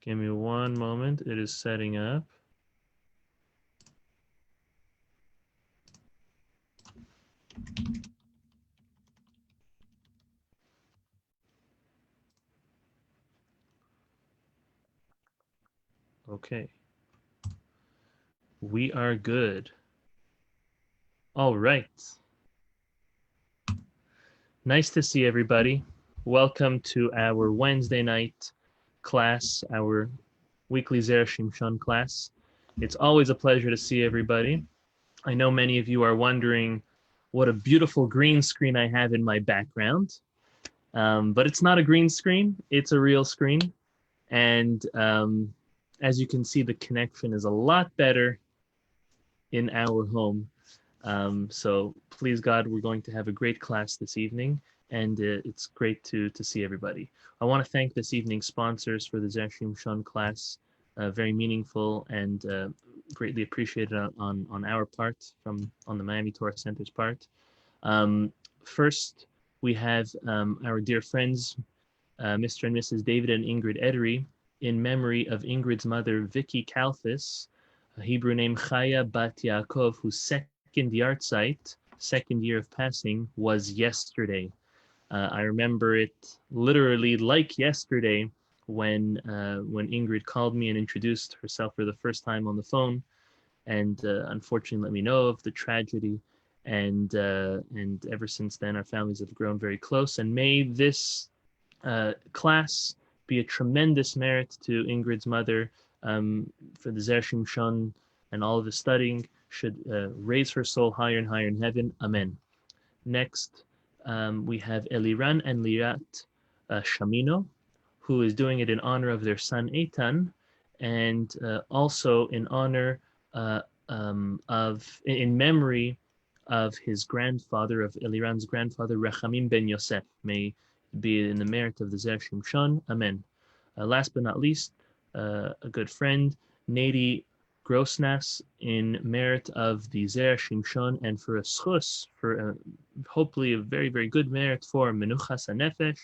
Give me one moment. It is setting up. Okay. We are good. All right. Nice to see everybody. Welcome to our Wednesday night class, our weekly Zera Shimshon class. It's always a pleasure to see everybody. I know many of you are wondering what a beautiful green screen I have in my background. But it's not a green screen, it's a real screen. And as you can see, the connection is a lot better in our home. So please God, we're going to have a great class this evening, and it's great to see everybody. I want to thank this evening's sponsors for the Zera Shimshon class. Very meaningful and greatly appreciated on our part, on the Miami Torah Center's part. First, we have our dear friends, Mr. and Mrs. David and Ingrid Edery, in memory of Ingrid's mother, Vicky Kalfis, a Hebrew name Chaya Bat Yaakov, whose second yahrzeit, second year of passing, was yesterday. I remember it literally like yesterday when Ingrid called me and introduced herself for the first time on the phone, and unfortunately let me know of the tragedy. And ever since then, our families have grown very close. And may this class be a tremendous merit to Ingrid's mother for the Zera Shimshon, and all of the studying should raise her soul higher and higher in heaven. Amen. Next, we have Eliran and Lirat Shamino, who is doing it in honor of their son Eitan, and also in honor in memory of his grandfather, of Eliran's grandfather, Rechamim ben Yosef. May be in the merit of the Zera Shimshon. Amen. Last but not least, a good friend, Nady Grossnass, in merit of the Zera Shimshon, and for a schus, for hopefully a very, very good merit for Menuchas HaNefesh,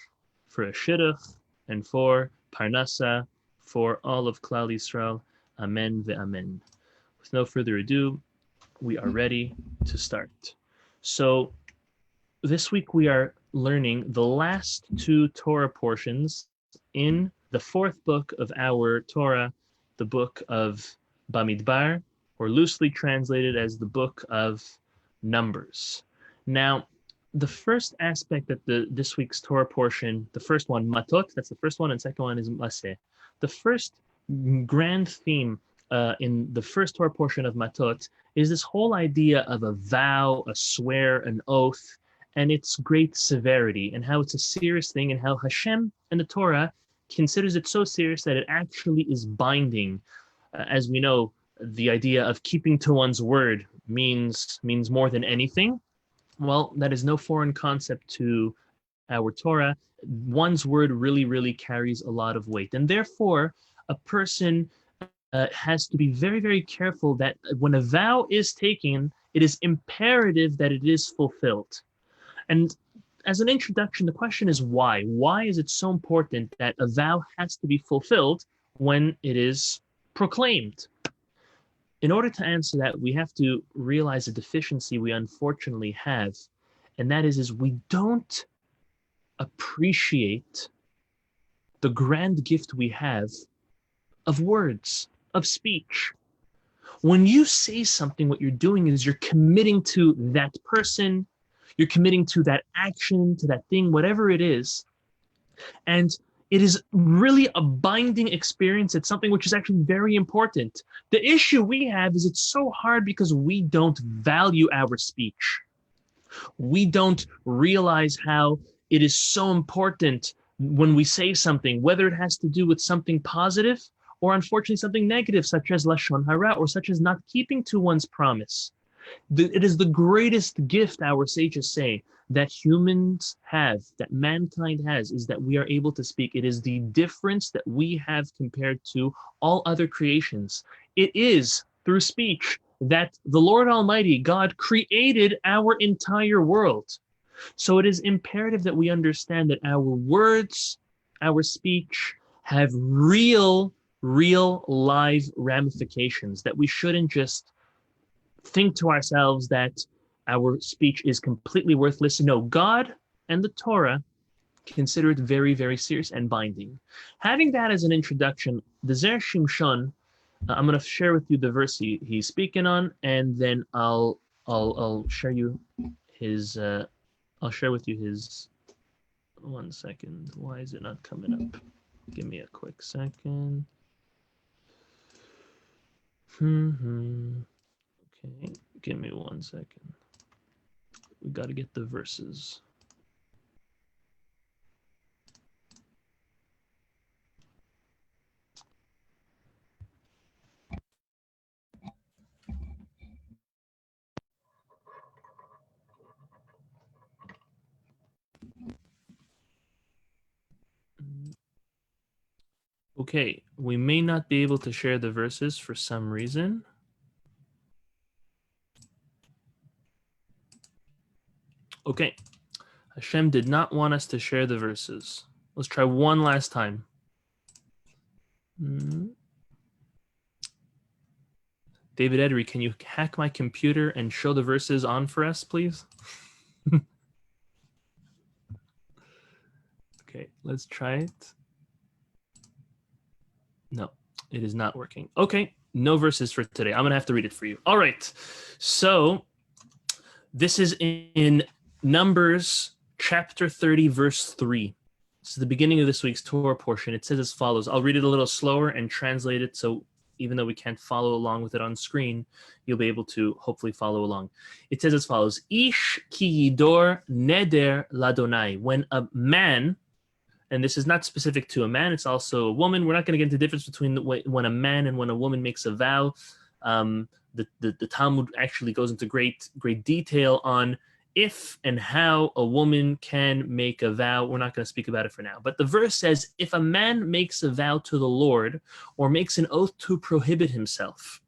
for a shidduch, and for Parnasa, for all of Klal Yisrael. Amen ve'amen. With no further ado, we are ready to start. So this week we are learning the last two Torah portions in the fourth book of our Torah, the book of Bamidbar, or loosely translated as the book of Numbers. Now, the first aspect that this week's Torah portion, the first one, Matot, that's the first one, and second one is Massei. The first grand theme in the first Torah portion of Matot is this whole idea of a vow, a swear, an oath, and its great severity, and how it's a serious thing, and how Hashem and the Torah considers it so serious that it actually is binding. As we know, the idea of keeping to one's word means more than anything. Well, that is no foreign concept to our Torah. One's word really, really carries a lot of weight, and therefore a person has to be very, very careful that when a vow is taken, it is imperative that it is fulfilled. And as an introduction, the question is why? Why is it so important that a vow has to be fulfilled when it is proclaimed? In order to answer that, we have to realize a deficiency we unfortunately have, and that is we don't appreciate the grand gift we have of words, of speech. When you say something, what you're doing is you're committing to that person, you're committing to that action, to that thing, whatever it is. And it is really a binding experience. It's something which is actually very important. The issue we have is it's so hard because we don't value our speech. We don't realize how it is so important when we say something, whether it has to do with something positive or unfortunately something negative, such as Lashon Hara, or such as not keeping to one's promise. It is the greatest gift, our sages say, that humans have, that mankind has, is that we are able to speak. It is the difference that we have compared to all other creations. It is through speech that the Lord Almighty, God, created our entire world. So it is imperative that we understand that our words, our speech, have real real live ramifications, that we shouldn't just think to ourselves that our speech is completely worthless. No, God and the Torah consider it very, very serious and binding. Having that as an introduction, the Zera Shimshon, I'm going to share with you the verse he's speaking on, and then I'll share you his. I'll share with you his. 1 second. Why is it not coming up? Give me a quick second. Okay, give me 1 second. We got to get the verses. Okay, we may not be able to share the verses for some reason. Okay, Hashem did not want us to share the verses. Let's try one last time. David Edery, can you hack my computer and show the verses on for us, please? Okay, let's try it. No, it is not working. Okay, no verses for today. I'm going to have to read it for you. All right, so this is in Numbers chapter 30, verse 3. This is the beginning of this week's Torah portion. It says as follows. I'll read it a little slower and translate it, so even though we can't follow along with it on screen, you'll be able to hopefully follow along. It says as follows. Ish ki yidor neder ladonai. When a man, and this is not specific to a man, it's also a woman. We're not going to get into the difference between when a man and when a woman makes a vow. The Talmud actually goes into great detail on if and how a woman can make a vow. We're not going to speak about it for now. But the verse says, if a man makes a vow to the Lord or makes an oath to prohibit himself,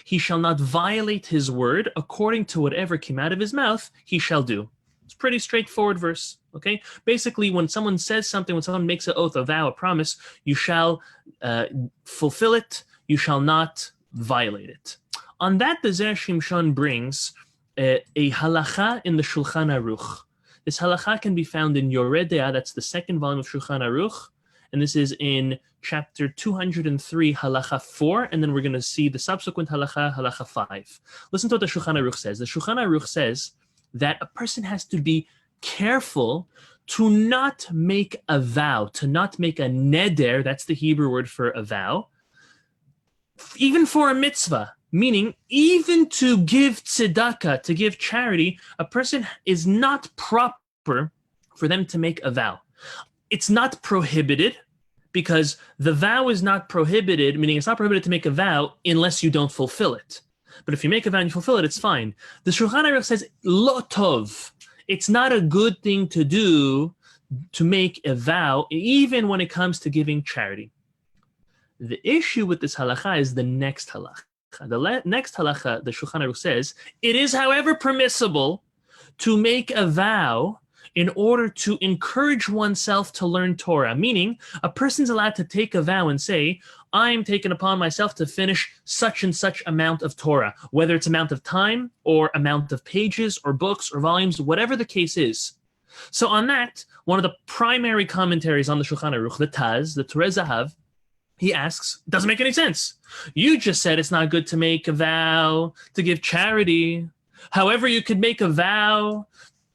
he shall not violate his word. According to whatever came out of his mouth, he shall do. It's a pretty straightforward verse, okay? Basically, when someone says something, when someone makes an oath, a vow, a promise, you shall fulfill it. You shall not violate it. On that, the Zera Shimshon brings a halacha in the Shulchan Aruch. This halacha can be found in Yoreh De'ah, that's the second volume of Shulchan Aruch, and this is in chapter 203, halacha 4, and then we're going to see the subsequent halacha, halacha 5. Listen to what the Shulchan Aruch says. The Shulchan Aruch says that a person has to be careful to not make a vow, to not make a neder, that's the Hebrew word for a vow, even for a mitzvah. Meaning, even to give tzedakah, to give charity, a person is not proper for them to make a vow. It's not prohibited because the vow is not prohibited, meaning it's not prohibited to make a vow unless you don't fulfill it. But if you make a vow and you fulfill it, it's fine. The Shulchan Aruch says, lo tov. It's not a good thing to do to make a vow, even when it comes to giving charity. The issue with this halacha is the next halacha. The next halacha, the Shulchan Aruch says, it is, however, permissible to make a vow in order to encourage oneself to learn Torah. Meaning, a person's allowed to take a vow and say, I'm taking upon myself to finish such and such amount of Torah, whether it's amount of time or amount of pages or books or volumes, whatever the case is. So on that, one of the primary commentaries on the Shulchan Aruch, the Taz, the Torah Zahav, he asks, doesn't make any sense. You just said it's not good to make a vow to give charity. However, you could make a vow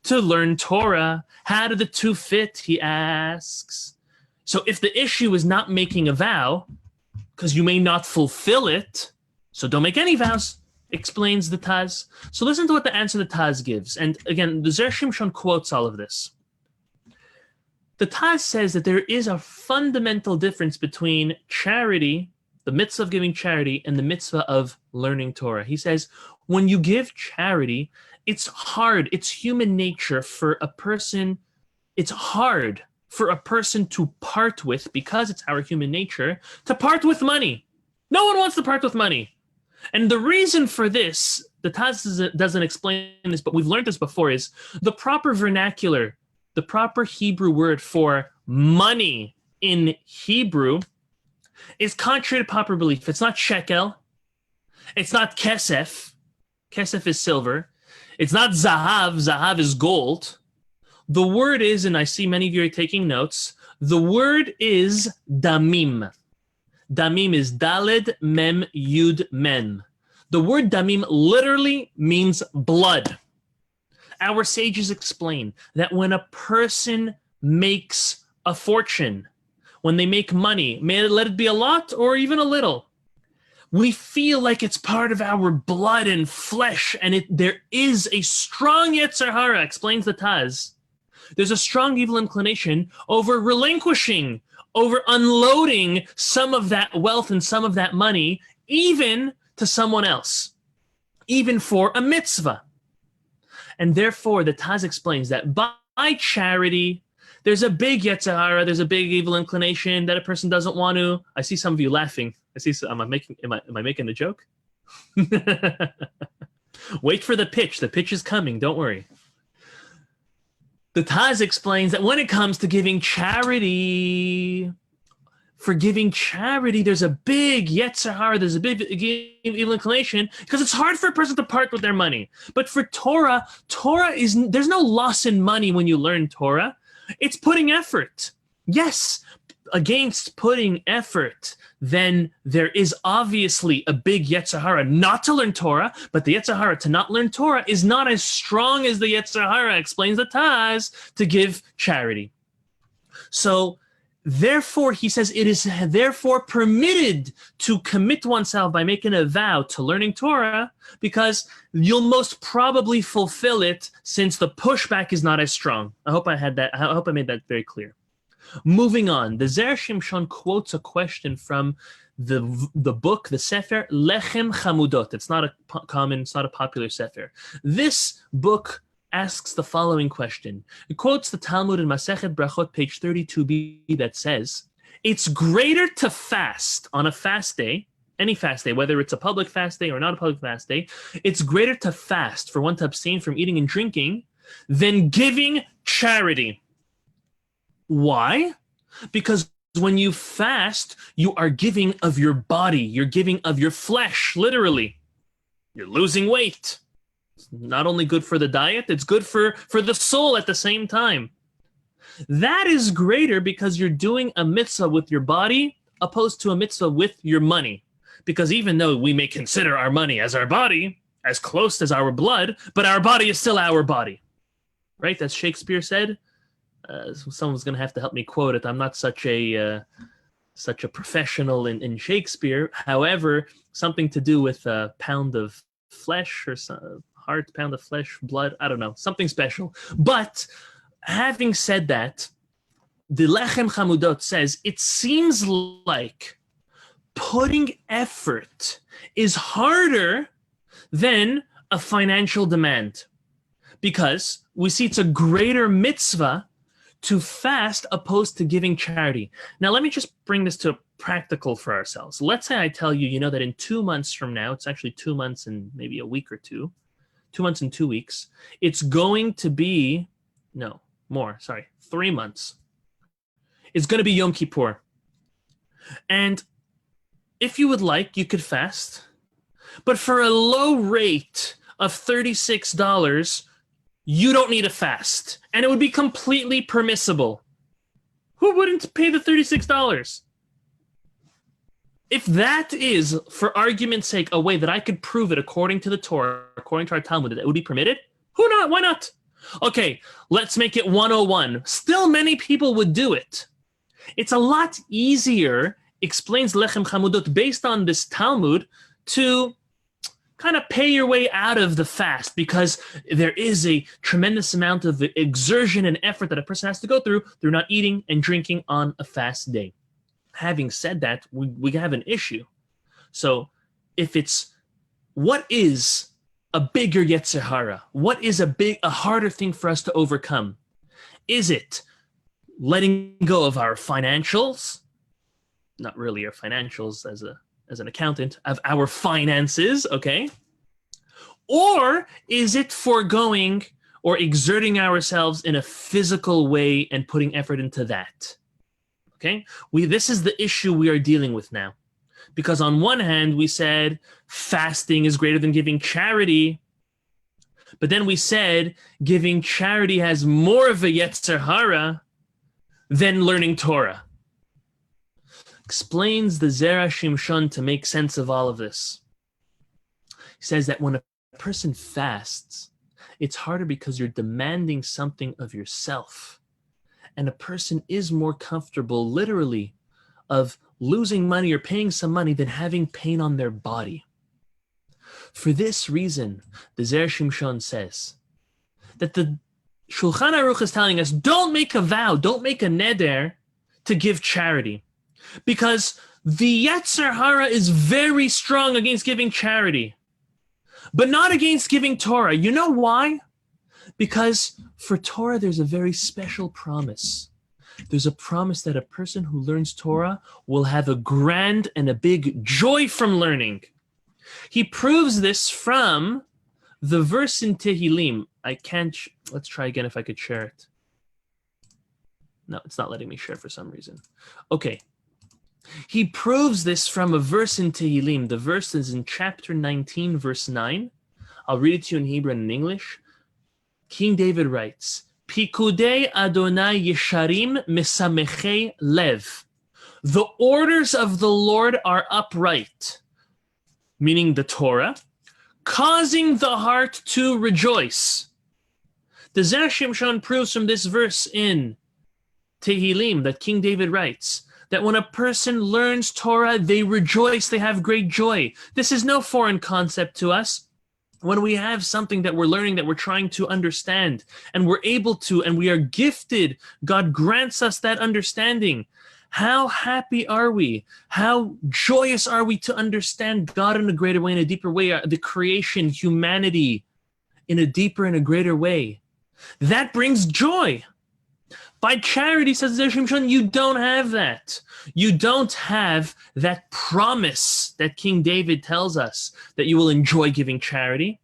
to learn Torah. How do the two fit, he asks. So if the issue is not making a vow, because you may not fulfill it, so don't make any vows, explains the Taz. So listen to what the answer the Taz gives. And again, the Zera Shimshon quotes all of this. The Taz says that there is a fundamental difference between charity, the mitzvah of giving charity, and the mitzvah of learning Torah. He says, when you give charity, it's hard. It's human nature for a person. It's hard for a person to part with, because it's our human nature, to part with money. No one wants to part with money. And the reason for this, the Taz doesn't explain this, but we've learned this before, is the proper vernacular, the proper Hebrew word for money in Hebrew is contrary to popular belief. It's not shekel. It's not kesef. Kesef is silver. It's not zahav. Zahav is gold. The word is, and I see many of you are taking notes, the word is damim. Damim is daled mem yud mem. The word damim literally means blood. Our sages explain that when a person makes a fortune, when they make money, let it be a lot or even a little, we feel like it's part of our blood and flesh, and there is a strong Yetzer Hara, explains the Taz. There's a strong evil inclination over relinquishing, over unloading some of that wealth and some of that money, even to someone else, even for a mitzvah. And therefore, the Taz explains that by charity, there's a big Yetzer Hara, there's a big evil inclination that a person doesn't want to. I see some of you laughing. Am I making a joke? Wait for the pitch. The pitch is coming. Don't worry. The Taz explains that when it comes to giving charity, for giving charity, there's a big Yetzer Hara, there's a big evil inclination, because it's hard for a person to part with their money. But for Torah there's no loss in money when you learn Torah. It's putting effort. Yes, against putting effort, then there is obviously a big Yetzer Hara not to learn Torah, but the Yetzer Hara to not learn Torah is not as strong as the Yetzer Hara, explains the Taz, to give charity. So therefore, he says, it is therefore permitted to commit oneself by making a vow to learning Torah, because you'll most probably fulfill it since the pushback is not as strong. I hope I made that very clear. Moving on, the Zera Shimshon quotes a question from the book, the Sefer Lechem Chamudot. It's not a popular Sefer. This book asks the following question. It quotes the Talmud in Masechet Brachot, page 32b, that says, it's greater to fast on a fast day, any fast day, whether it's a public fast day or not a public fast day, it's greater to fast, for one to abstain from eating and drinking, than giving charity. Why? Because when you fast, you are giving of your body, you're giving of your flesh, literally. You're losing weight. It's not only good for the diet, it's good for the soul at the same time. That is greater because you're doing a mitzvah with your body opposed to a mitzvah with your money. Because even though we may consider our money as our body, as close as our blood, but our body is still our body. Right? As Shakespeare said. Someone's going to have to help me quote it. I'm not such a professional in Shakespeare. However, something to do with a pound of flesh or heart, pound of flesh, blood. I don't know. Something special. But having said that, the Lechem Chamudot says it seems like putting effort is harder than a financial demand, because we see it's a greater mitzvah to fast opposed to giving charity. Now, let me just bring this to practical for ourselves. Let's say I tell you, that in 2 months from now, it's actually 2 months and maybe a week or two, 2 months and 2 weeks, it's going to be, 3 months. It's going to be Yom Kippur. And if you would like, you could fast. But for a low rate of $36, you don't need a fast. And it would be completely permissible. Who wouldn't pay the $36? If that is, for argument's sake, a way that I could prove it according to the Torah, according to our Talmud, that it would be permitted, who not? Why not? Okay, let's make it 101. Still, many people would do it. It's a lot easier, explains Lechem Chamudot, based on this Talmud, to kind of pay your way out of the fast, because there is a tremendous amount of exertion and effort that a person has to go through not eating and drinking on a fast day. Having said that, we have an issue. So what is a bigger Yetzer Hara? What is a harder thing for us to overcome? Is it letting go of our financials? Not really our financials as an accountant, of our finances, okay? Or is it foregoing or exerting ourselves in a physical way and putting effort into that? Okay? This is the issue we are dealing with now. Because on one hand, we said fasting is greater than giving charity. But then we said giving charity has more of a Yetzer Hara than learning Torah. Explains the Zera Shimshon to make sense of all of this. He says that when a person fasts, it's harder because you're demanding something of yourself. And a person is more comfortable, literally, of losing money or paying some money than having pain on their body. For this reason, the Zera Shimshon says that the Shulchan Aruch is telling us, don't make a vow, don't make a neder to give charity. Because the Yetzer Hara is very strong against giving charity, but not against giving Torah. You know why? Because for Torah, there's a very special promise. There's a promise that a person who learns Torah will have a grand and a big joy from learning. He proves this from the verse in Tehillim. Let's try again if I could share it. No, it's not letting me share for some reason. Okay. He proves this from a verse in Tehillim. The verse is in chapter 19, verse 9. I'll read it to you in Hebrew and in English. King David writes, Pikudei Adonai Yesharim Mesamechei Lev. The orders of the Lord are upright, meaning the Torah, causing the heart to rejoice. The Zera Shimshon proves from this verse in Tehillim that King David writes that when a person learns Torah, they rejoice, they have great joy. This is no foreign concept to us. When we have something that we're learning, that we're trying to understand, and we're able to, and we are gifted, God grants us that understanding. How happy are we? How joyous are we to understand God in a greater way, in a deeper way, the creation, humanity, in a deeper and a greater way? That brings joy. By charity, says Zera Shimshon, you don't have that. You don't have that promise that King David tells us that you will enjoy giving charity.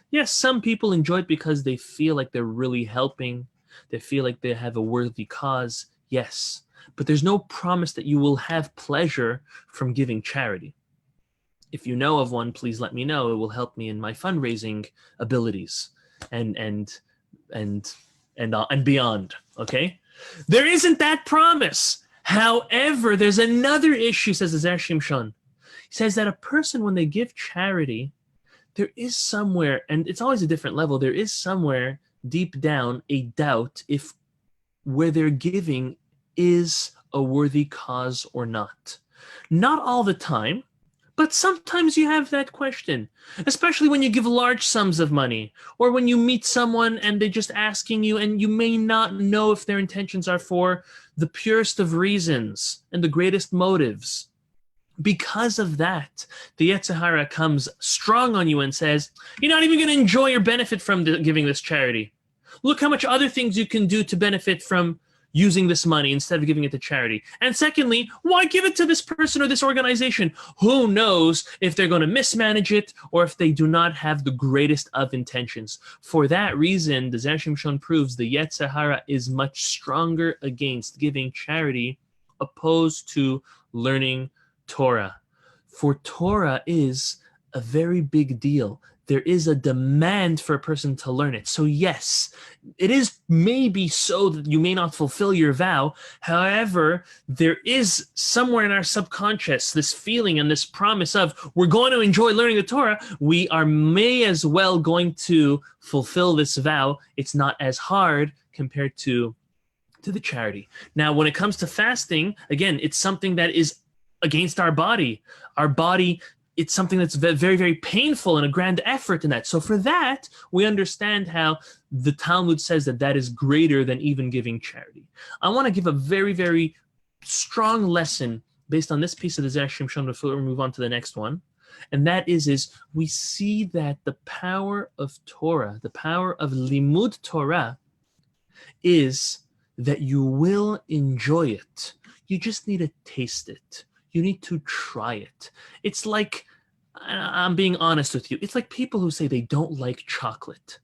Yes, some people enjoy it because they feel like they're really helping. They feel like they have a worthy cause. Yes, but there's no promise that you will have pleasure from giving charity. If you know of one, please let me know. It will help me in my fundraising abilities and beyond, okay? There isn't that promise. However, there's another issue, says the Zera Shimshon. He says that a person, when they give charity, there is somewhere, and it's always a different level, there is somewhere deep down a doubt if where they're giving is a worthy cause or not. Not all the time, but sometimes you have that question, especially when you give large sums of money, or when you meet someone and they're just asking you, and you may not know if their intentions are for the purest of reasons and the greatest motives. Because of that, the Yetzer Hara comes strong on you and says, you're not even going to enjoy or benefit from giving this charity. Look how much other things you can do to benefit from using this money instead of giving it to charity. And secondly, why give it to this person or this organization? Who knows if they're going to mismanage it or if they do not have the greatest of intentions. For that reason, the Zera Shimshon proves the Yetzer Hara is much stronger against giving charity opposed to learning Torah. For Torah is a very big deal. There is a demand for a person to learn it. So yes, it is maybe so that you may not fulfill your vow. However, there is somewhere in our subconscious this feeling and this promise of we're going to enjoy learning the Torah. We are may as well going to fulfill this vow. It's not as hard compared to the charity. Now, when it comes to fasting, again, it's something that is against our body. Our body, it's something that's very, very painful and a grand effort in that. So for that, we understand how the Talmud says that that is greater than even giving charity. I want to give a very, very strong lesson based on this piece of the Zera Shimshon before we move on to the next one. And that is we see that the power of Torah, the power of Limud Torah, is that you will enjoy it. You just need to taste it. You need to try it. It's like, I'm being honest with you, it's like people who say they don't like chocolate.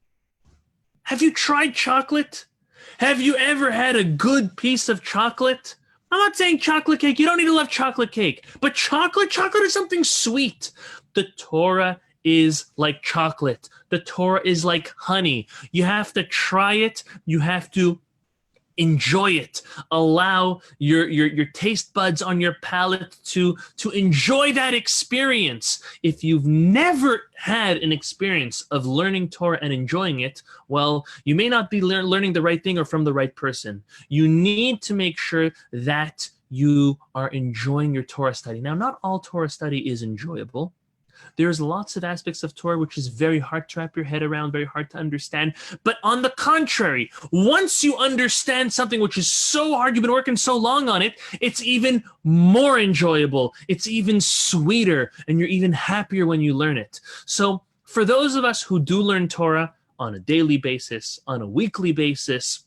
Have you tried chocolate? Have you ever had a good piece of chocolate? I'm not saying chocolate cake. You don't need to love chocolate cake. But chocolate is something sweet. The Torah is like chocolate. The Torah is like honey. You have to try it. You have to enjoy it. Allow your taste buds on your palate to enjoy that experience. If you've never had an experience of learning Torah and enjoying it, well, you may not be learning the right thing or from the right person. You need to make sure that you are enjoying your Torah study. Now, not all Torah study is enjoyable. There's lots of aspects of Torah which is very hard to wrap your head around, very hard to understand. But on the contrary, once you understand something which is so hard, you've been working so long on it, it's even more enjoyable. It's even sweeter, and you're even happier when you learn it. So for those of us who do learn Torah on a daily basis, on a weekly basis,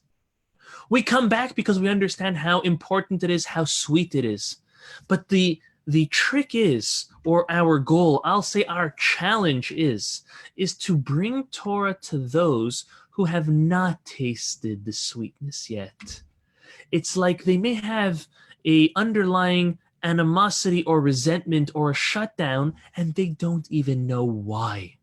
we come back because we understand how important it is, how sweet it is. But the trick is, or our goal, I'll say our challenge is to bring Torah to those who have not tasted the sweetness yet. It's like they may have a underlying animosity or resentment or a shutdown, and they don't even know why.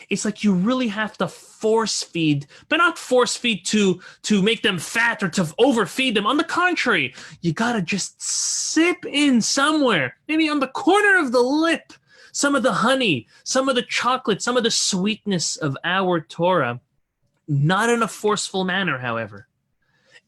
It's like you really have to force feed, but not force feed to make them fat or to overfeed them. On the contrary, you gotta just sip in somewhere, maybe on the corner of the lip, some of the honey, some of the chocolate, some of the sweetness of our Torah, not in a forceful manner, however,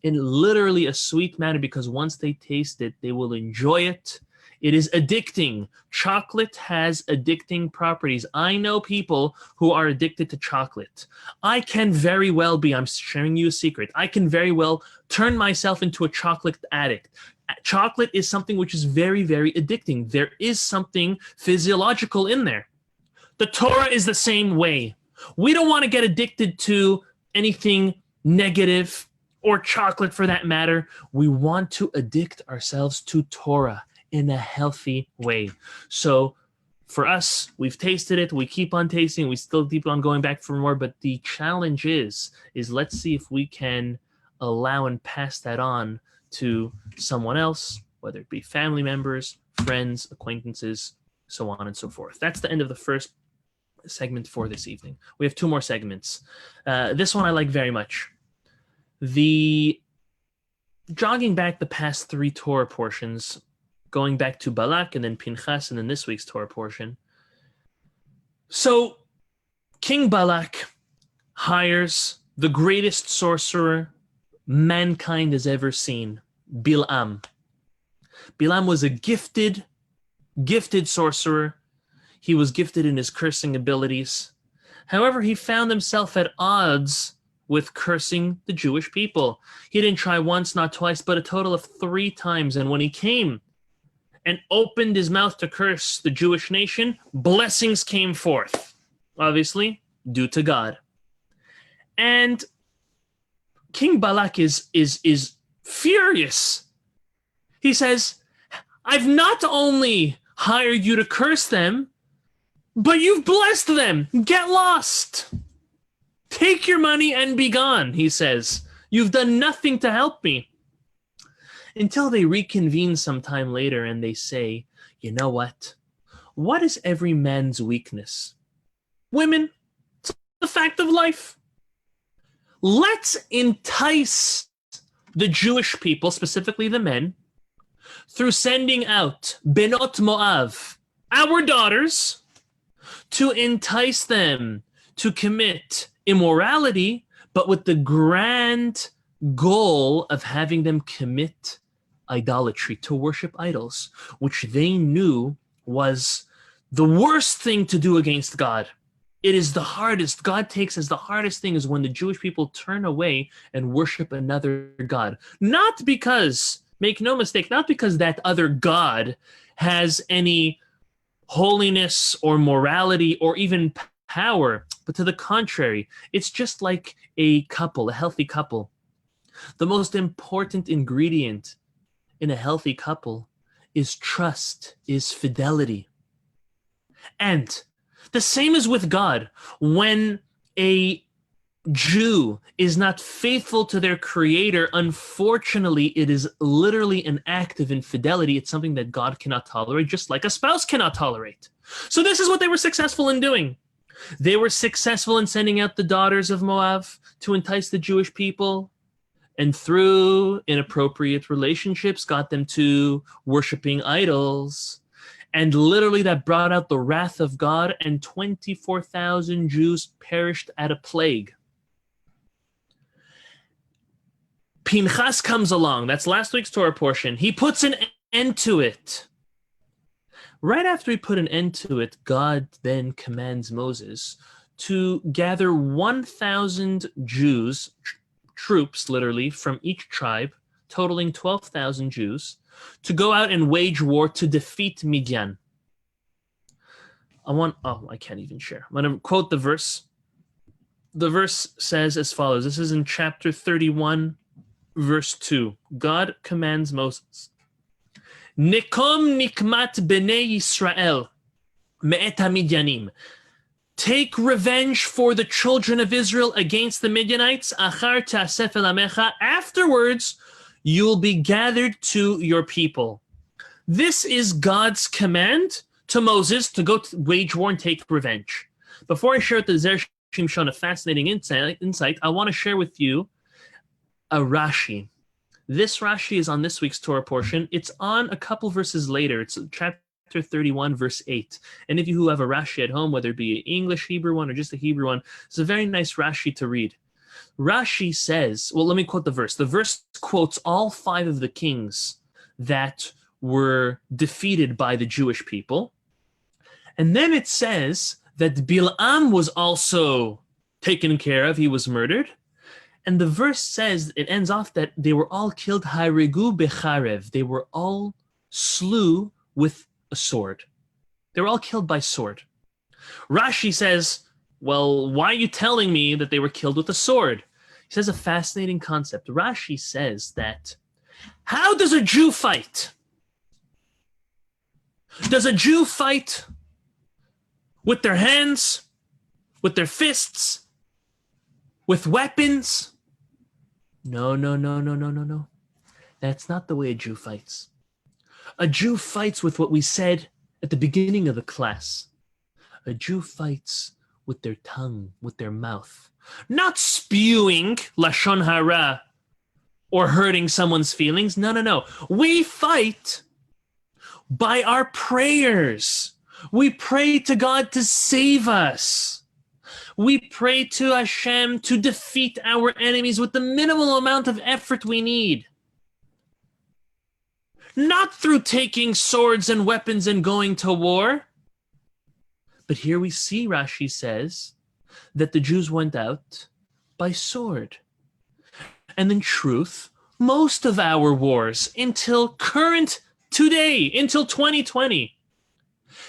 in literally a sweet manner, because once they taste it, they will enjoy it. It is addicting. Chocolate has addicting properties. I know people who are addicted to chocolate. I can very well be, I'm sharing you a secret, I can very well turn myself into a chocolate addict. Chocolate is something which is very, very addicting. There is something physiological in there. The Torah is the same way. We don't want to get addicted to anything negative, or chocolate for that matter. We want to addict ourselves to Torah in a healthy way. So for us, we've tasted it, we keep on tasting, we still keep on going back for more, but the challenge is let's see if we can allow and pass that on to someone else, whether it be family members, friends, acquaintances, so on and so forth. That's the end of the first segment for this evening. We have two more segments. This one I like very much. The jogging back the past three Torah portions, going back to Balak and then Pinchas and then this week's Torah portion. So King Balak hires the greatest sorcerer mankind has ever seen, Bilam. Bilam was a gifted sorcerer. He was gifted in his cursing abilities. However, he found himself at odds with cursing the Jewish people. He didn't try once, not twice, but a total of 3 times. And when he came and opened his mouth to curse the Jewish nation, blessings came forth, obviously, due to God. And King Balak is furious. He says, I've not only hired you to curse them, but you've blessed them. Get lost. Take your money and be gone, he says. You've done nothing to help me. Until they reconvene sometime later and they say, you know what? What is every man's weakness? Women. It's the fact of life. Let's entice the Jewish people, specifically the men, through sending out Benot Moav, our daughters, to entice them to commit immorality, but with the grand goal of having them commit idolatry, to worship idols, which they knew was the worst thing to do against God. It is the hardest. God takes as the hardest thing is when the Jewish people turn away and worship another God. Not because, make no mistake, not because that other God has any holiness or morality or even power, but to the contrary, it's just like a couple, a healthy couple. The most important ingredient in a healthy couple is trust, is fidelity. And the same is with God. When a Jew is not faithful to their creator, unfortunately, it is literally an act of infidelity. It's something that God cannot tolerate, just like a spouse cannot tolerate. So this is what they were successful in doing. They were successful in sending out the daughters of Moab to entice the Jewish people, and through inappropriate relationships got them to worshiping idols. And literally that brought out the wrath of God, and 24,000 Jews perished at a plague. Pinchas comes along. That's last week's Torah portion. He puts an end to it. Right after he put an end to it, God then commands Moses to gather 1,000 Jews, troops literally, from each tribe, totaling 12,000 Jews, to go out and wage war to defeat Midian. I can't even share. I'm going to quote the verse. The verse says as follows. This is in chapter 31, verse 2. God commands Moses, Nikom nikmat b'nei Yisrael me'et ha-Midyanim. Take revenge for the children of Israel against the Midianites. Achar ta'asef el amecha. Afterwards, you'll be gathered to your people. This is God's command to Moses to go to wage war and take revenge. Before I share with the Zera Shimshon a fascinating insight, I want to share with you a Rashi. This Rashi is on this week's Torah portion. It's on a couple verses later. It's chapter 31, verse 8. And if you who have a Rashi at home, whether it be an English Hebrew one or just a Hebrew one, it's a very nice Rashi to read. Rashi says, well, let me quote the verse. The verse quotes all 5 of the kings that were defeated by the Jewish people. And then it says that Bilam was also taken care of. He was murdered. And the verse says, it ends off that they were all killed, Harigu becharev. They were all slew with a sword. They were all killed by sword. Rashi says, well, why are you telling me that they were killed with a sword? He says a fascinating concept. Rashi says that, how does a Jew fight? Does a Jew fight with their hands, with their fists, with weapons? No. That's not the way a Jew fights. A Jew fights with what we said at the beginning of the class. A Jew fights with their tongue, with their mouth. Not spewing lashon hara or hurting someone's feelings. No. We fight by our prayers. We pray to God to save us. We pray to Hashem to defeat our enemies with the minimal amount of effort we need. Not through taking swords and weapons and going to war. But here we see, Rashi says, that the Jews went out by sword. And in truth, most of our wars until current today, until 2020,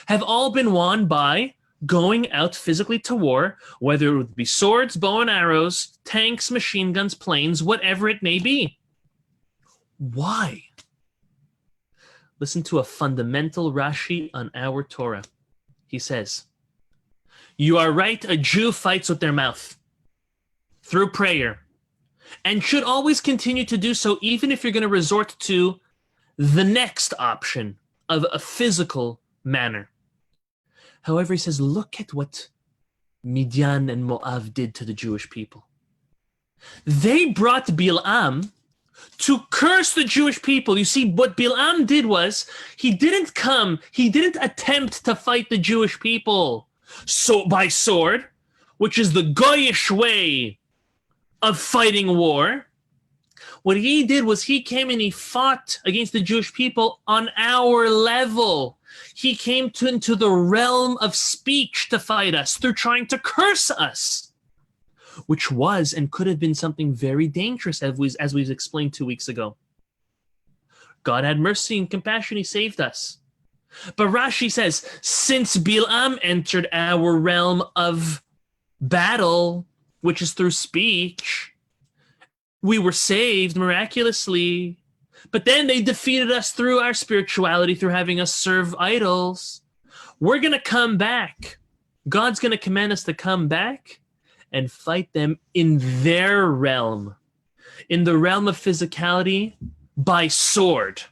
have all been won by going out physically to war, whether it would be swords, bow and arrows, tanks, machine guns, planes, whatever it may be. Why? Listen to a fundamental Rashi on our Torah. He says, you are right, a Jew fights with their mouth through prayer and should always continue to do so, even if you're going to resort to the next option of a physical manner. However, he says, look at what Midian and Moab did to the Jewish people. They brought Bilam to curse the Jewish people. You see, what Bilam did was, he didn't attempt to fight the Jewish people by sword, which is the Goyish way of fighting war. What he did was he came and he fought against the Jewish people on our level. He came into the realm of speech to fight us through trying to curse us, which was and could have been something very dangerous, as we've explained 2 weeks ago. God had mercy and compassion. He saved us. But Rashi says, since Bilam entered our realm of battle, which is through speech, we were saved miraculously. But then they defeated us through our spirituality, through having us serve idols. We're going to come back. God's going to command us to come back and fight them in their realm, in the realm of physicality, by sword.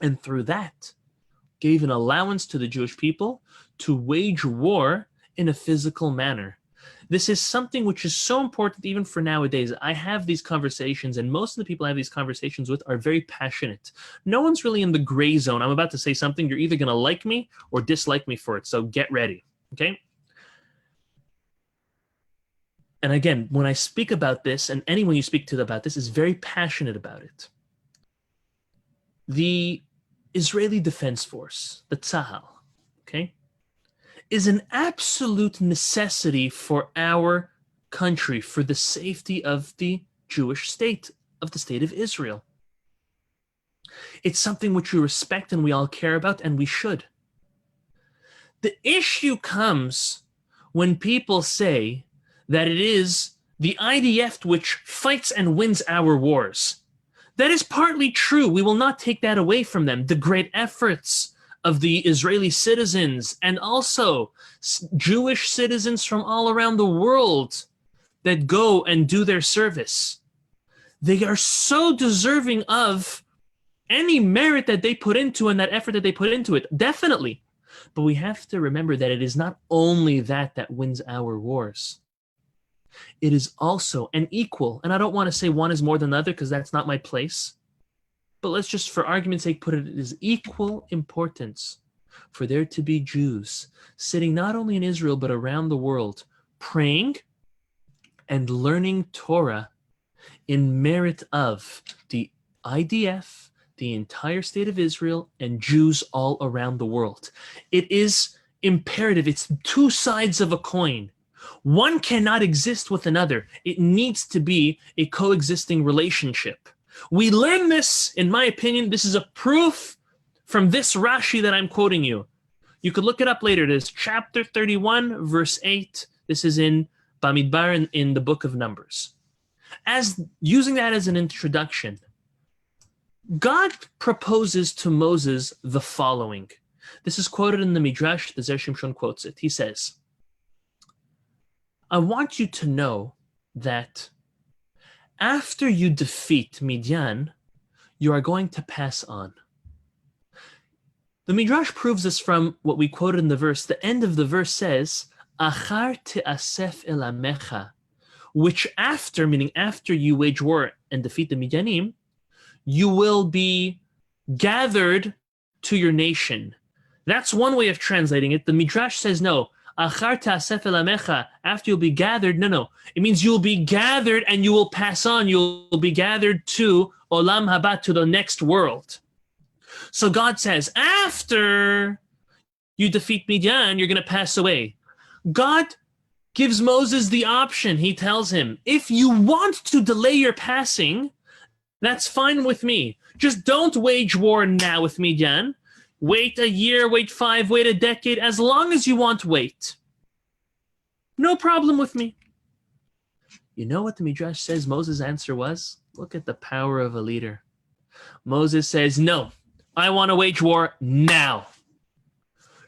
And through that, gave an allowance to the Jewish people to wage war in a physical manner. This is something which is so important even for nowadays. I have these conversations, and most of the people I have these conversations with are very passionate. No one's really in the gray zone. I'm about to say something. You're either going to like me or dislike me for it, so get ready, okay? And again, when I speak about this, and anyone you speak to about this is very passionate about it. The Israeli Defense Force, the Tzahal, okay, is an absolute necessity for our country, for the safety of the Jewish state, of the state of Israel. It's something which we respect and we all care about, and we should. The issue comes when people say that it is the IDF which fights and wins our wars. That is partly true. We will not take that away from them. The great efforts of the Israeli citizens and also Jewish citizens from all around the world that go and do their service. They are so deserving of any merit that they put into and that effort that they put into it, definitely. But we have to remember that it is not only that wins our wars. It is also an equal, and I don't want to say one is more than the other because that's not my place, but let's just, for argument's sake, put it as equal importance for there to be Jews sitting not only in Israel but around the world, praying and learning Torah in merit of the IDF, the entire state of Israel, and Jews all around the world. It is imperative. It's two sides of a coin. One cannot exist with another. It needs to be a coexisting relationship. We learn this, in my opinion, this is a proof from this Rashi that I'm quoting you. You could look it up later. It is chapter 31, verse 8. This is in Bamidbar in the book of Numbers. As using that as an introduction, God proposes to Moses the following. This is quoted in the Midrash. The Zera Shimshon quotes it. He says, I want you to know that after you defeat Midian, you are going to pass on. The Midrash proves this from what we quoted in the verse. The end of the verse says, Achar te'asef el amecha, which after, meaning after you wage war and defeat the Midianim, you will be gathered to your nation. That's one way of translating it. The Midrash says no. Achar te'asef el amecha, after you'll be gathered. No. It means you'll be gathered and you will pass on. You'll be gathered to Olam Haba, to the next world. So God says, after you defeat Midian, you're going to pass away. God gives Moses the option. He tells him, if you want to delay your passing, that's fine with me. Just don't wage war now with Midian. Wait a year, wait 5, wait a decade, as long as you want, wait. No problem with me. You know what the Midrash says Moses' answer was? Look at the power of a leader. Moses says, no, I want to wage war now.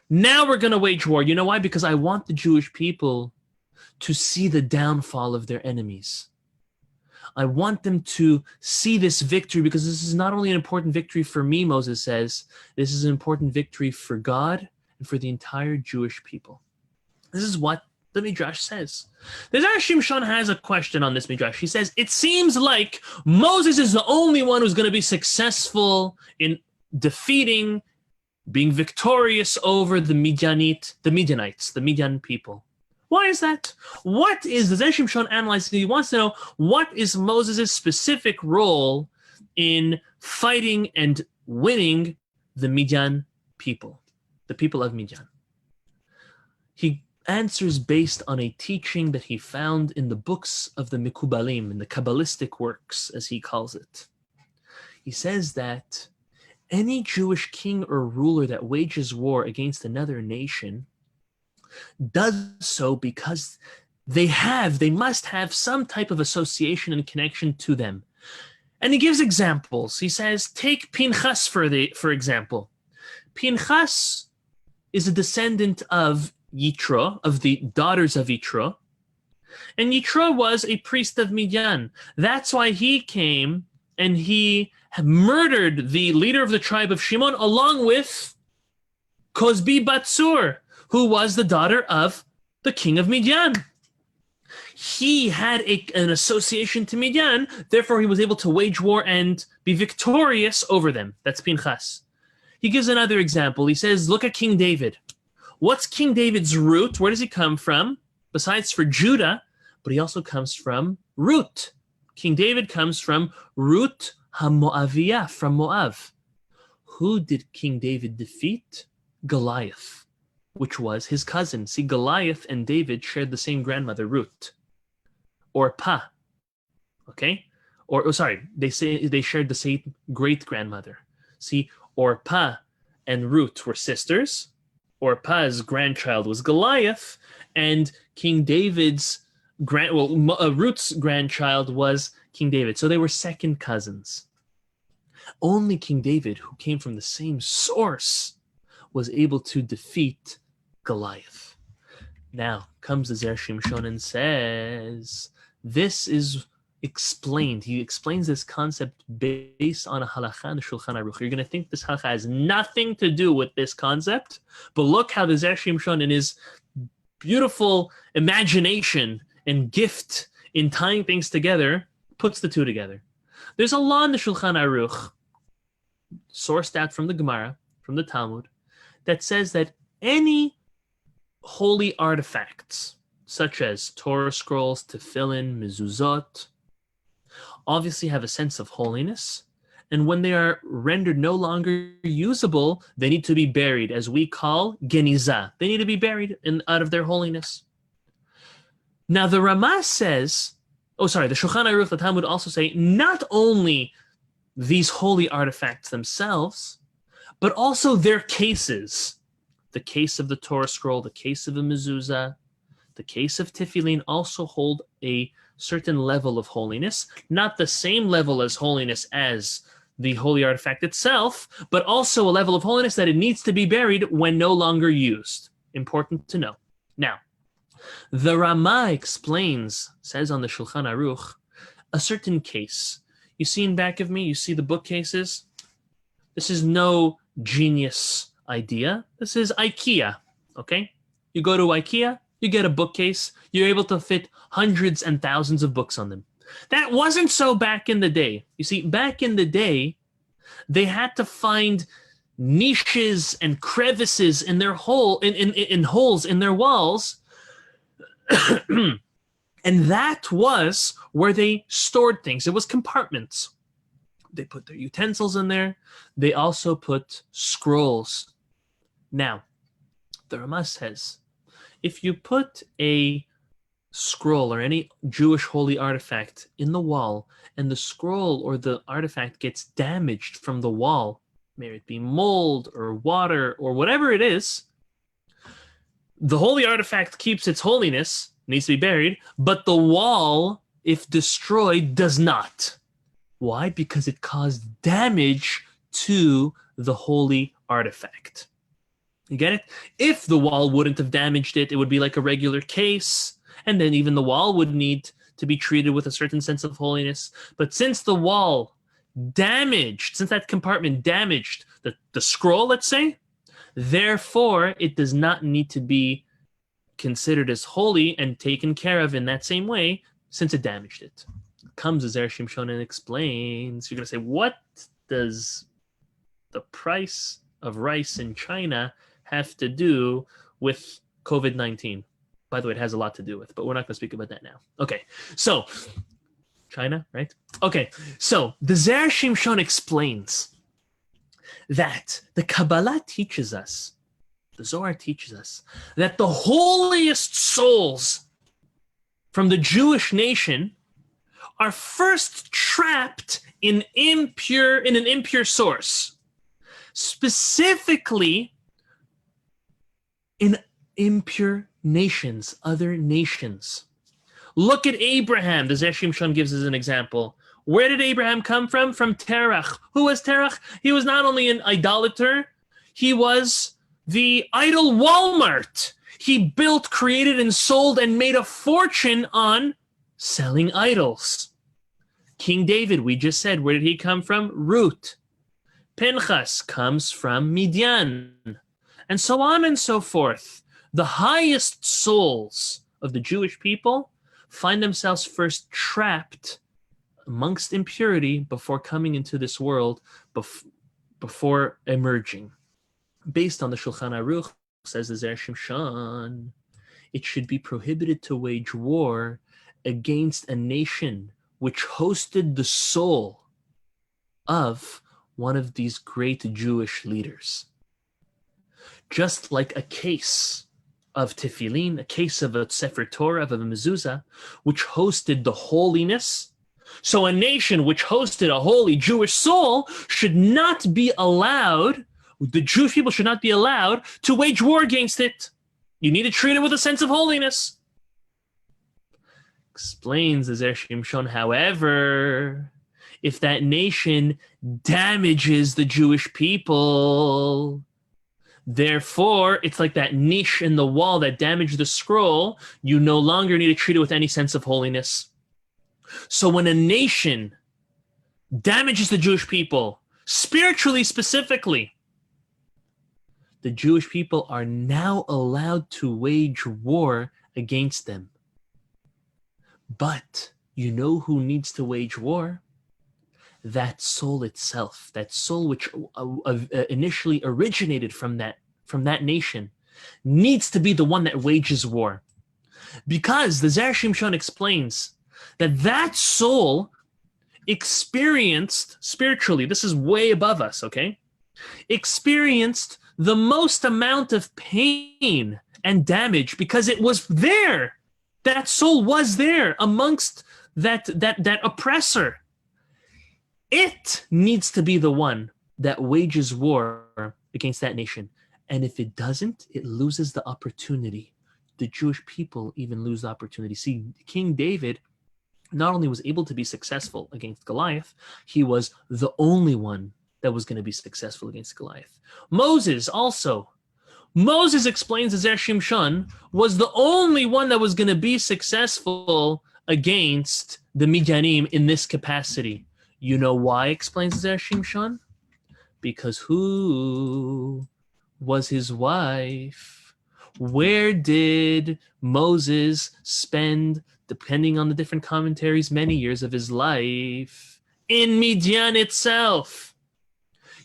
Now we're going to wage war. You know why? Because I want the Jewish people to see the downfall of their enemies. I want them to see this victory, because this is not only an important victory for me, Moses says, this is an important victory for God and for the entire Jewish people. This is what the Midrash says. The Zera Shimshon has a question on this Midrash. He says, it seems like Moses is the only one who's going to be successful in defeating, being victorious over the Midianites, the Midian people. Why is that? What is the Zera Shimshon analyzing? He wants to know, what is Moses' specific role in fighting and winning the Midian people, the people of Midian? He answers based on a teaching that he found in the books of the Mikubalim, in the Kabbalistic works, as he calls it. He says that any Jewish king or ruler that wages war against another nation does so because they must have some type of association and connection to them. And he gives examples. He says, take Pinchas for example. Pinchas is a descendant of Yitro, of the daughters of Yitro, And Yitro was a priest of Midian. That's why he came and he murdered the leader of the tribe of Shimon along with Kozbi Batsur, who was the daughter of the king of Midian. He had an association to Midian, therefore he was able to wage war and be victorious over them. That's Pinchas. He gives another example. He says, look at King David. What's King David's root? Where does he come from? Besides for Judah, but he also comes from Ruth. King David comes from Ruth HaMoaviyah, from Moab. Who did King David defeat? Goliath, which was his cousin. See, Goliath and David shared the same grandmother, Ruth. Or Pa. Okay? They say they shared the same great-grandmother. See, Orpah and Ruth were sisters. Orpah's grandchild was Goliath, and King David's Ruth's grandchild was King David. So they were second cousins. Only King David, who came from the same source, was able to defeat Goliath. Now comes the Zera Shimshon and says, this is explained. He explains this concept based on a halakha in the Shulchan Aruch. You're going to think this halakha has nothing to do with this concept, but look how the Zera Shimshon, in his beautiful imagination and gift in tying things together, puts the two together. There's a law in the Shulchan Aruch, sourced out from the Gemara, from the Talmud, that says that any holy artifacts, such as Torah scrolls, tefillin, mezuzot, obviously have a sense of holiness, and when they are rendered no longer usable, they need to be buried, as we call genizah. They need to be buried out of their holiness. Now the Ramah says, the Shulchan Aruch, the Talmud also say, not only these holy artifacts themselves, but also their cases. The case of the Torah scroll, the case of a mezuzah, the case of tefillin also hold a certain level of holiness, not the same level as holiness as the holy artifact itself, but also a level of holiness that it needs to be buried when no longer used. Important to know. Now, the Ramah says on the Shulchan Aruch, a certain case. You see in back of me, you see the bookcases? This is no genius idea. This is IKEA, okay? You go to IKEA, you get a bookcase, you're able to fit hundreds and thousands of books on them. That wasn't so back in the day. You see, back in the day, they had to find niches and crevices in their holes in their walls, and that was where they stored things. It was compartments. They put their utensils in there. They also put scrolls. Now, the Ramah says, if you put a scroll or any Jewish holy artifact in the wall, and the scroll or the artifact gets damaged from the wall, may it be mold or water or whatever it is, the holy artifact keeps its holiness, needs to be buried, but the wall, if destroyed, does not. Why? Because it caused damage to the holy artifact. You get it? If the wall wouldn't have damaged it, it would be like a regular case, and then even the wall would need to be treated with a certain sense of holiness. But since the wall damaged, since that compartment damaged the scroll, let's say, therefore it does not need to be considered as holy and taken care of in that same way, since it damaged it. Comes as Zera Shimshon and explains. You're going to say, what does the price of rice in China have to do with COVID-19? By the way, it has a lot to do with, but we're not going to speak about that now. Okay, so China, right? Okay, so the Zera Shimshon explains that the Kabbalah teaches us, the Zohar teaches us, that the holiest souls from the Jewish nation are first trapped in an impure source, specifically in impure nations, other nations. Look at Abraham. The Zera Shimshon gives us an example. Where did Abraham come from? From Terach. Who was Terach? He was not only an idolater, he was the idol Walmart. He built, created, and sold and made a fortune on selling idols. King David, we just said, where did he come from? Ruth. Pinchas comes from Midian. And so on and so forth. The highest souls of the Jewish people find themselves first trapped amongst impurity before coming into this world, before emerging. Based on the Shulchan Rule, says the Zera Shimshon, it should be prohibited to wage war against a nation which hosted the soul of one of these great Jewish leaders. Just like a case of tefillin, a case of a Sefer Torah, of a mezuzah, which hosted the holiness. So a nation which hosted a holy Jewish soul should not be allowed, the Jewish people should not be allowed to wage war against it. You need to treat it with a sense of holiness. Explains the Zera Shimshon, however, if that nation damages the Jewish people, therefore, it's like that niche in the wall that damaged the scroll, you no longer need to treat it with any sense of holiness. So when a nation damages the Jewish people, spiritually specifically, the Jewish people are now allowed to wage war against them. But you know who needs to wage war? That soul itself, that soul which initially originated from that nation, needs to be the one that wages war. Because the Zera Shimshon explains that soul experienced spiritually, this is way above us, okay? Experienced the most amount of pain and damage because it was there. That soul was there amongst that oppressor. It needs to be the one that wages war against that nation. And if it doesn't, it loses the opportunity. The Jewish people even lose the opportunity. See, King David not only was able to be successful against Goliath, he was the only one that was going to be successful against Goliath. Moses also. Moses, explains the Zera Shimshon, was the only one that was going to be successful against the Midianim in this capacity. You know why, explains the Zera Shimshon? Because who was his wife? Where did Moses spend, depending on the different commentaries, many years of his life? In Midian itself.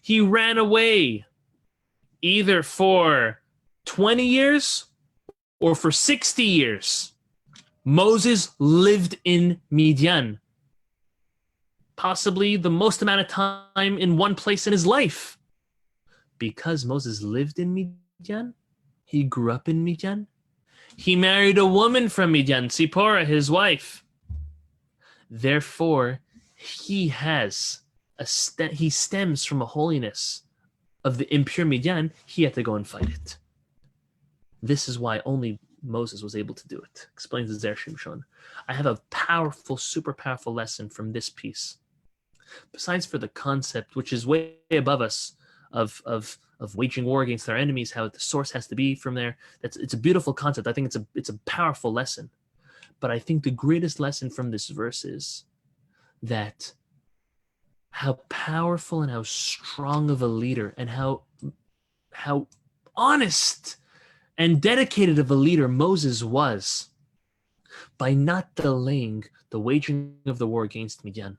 He ran away either for 20 years or for 60 years. Moses lived in Midian. Possibly the most amount of time in one place in his life. Because Moses lived in Midian, he grew up in Midian, he married a woman from Midian, Zipporah, his wife. Therefore, he stems from a holiness of the impure Midian. He had to go and fight it. This is why only Moses was able to do it, explains the Zera Shimshon. I have a powerful, super powerful lesson from this piece. Besides for the concept, which is way above us, of waging war against our enemies, how the source has to be from there. It's a beautiful concept. I think it's a powerful lesson. But I think the greatest lesson from this verse is that how powerful and how strong of a leader and how honest and dedicated of a leader Moses was by not delaying the waging of the war against Midian.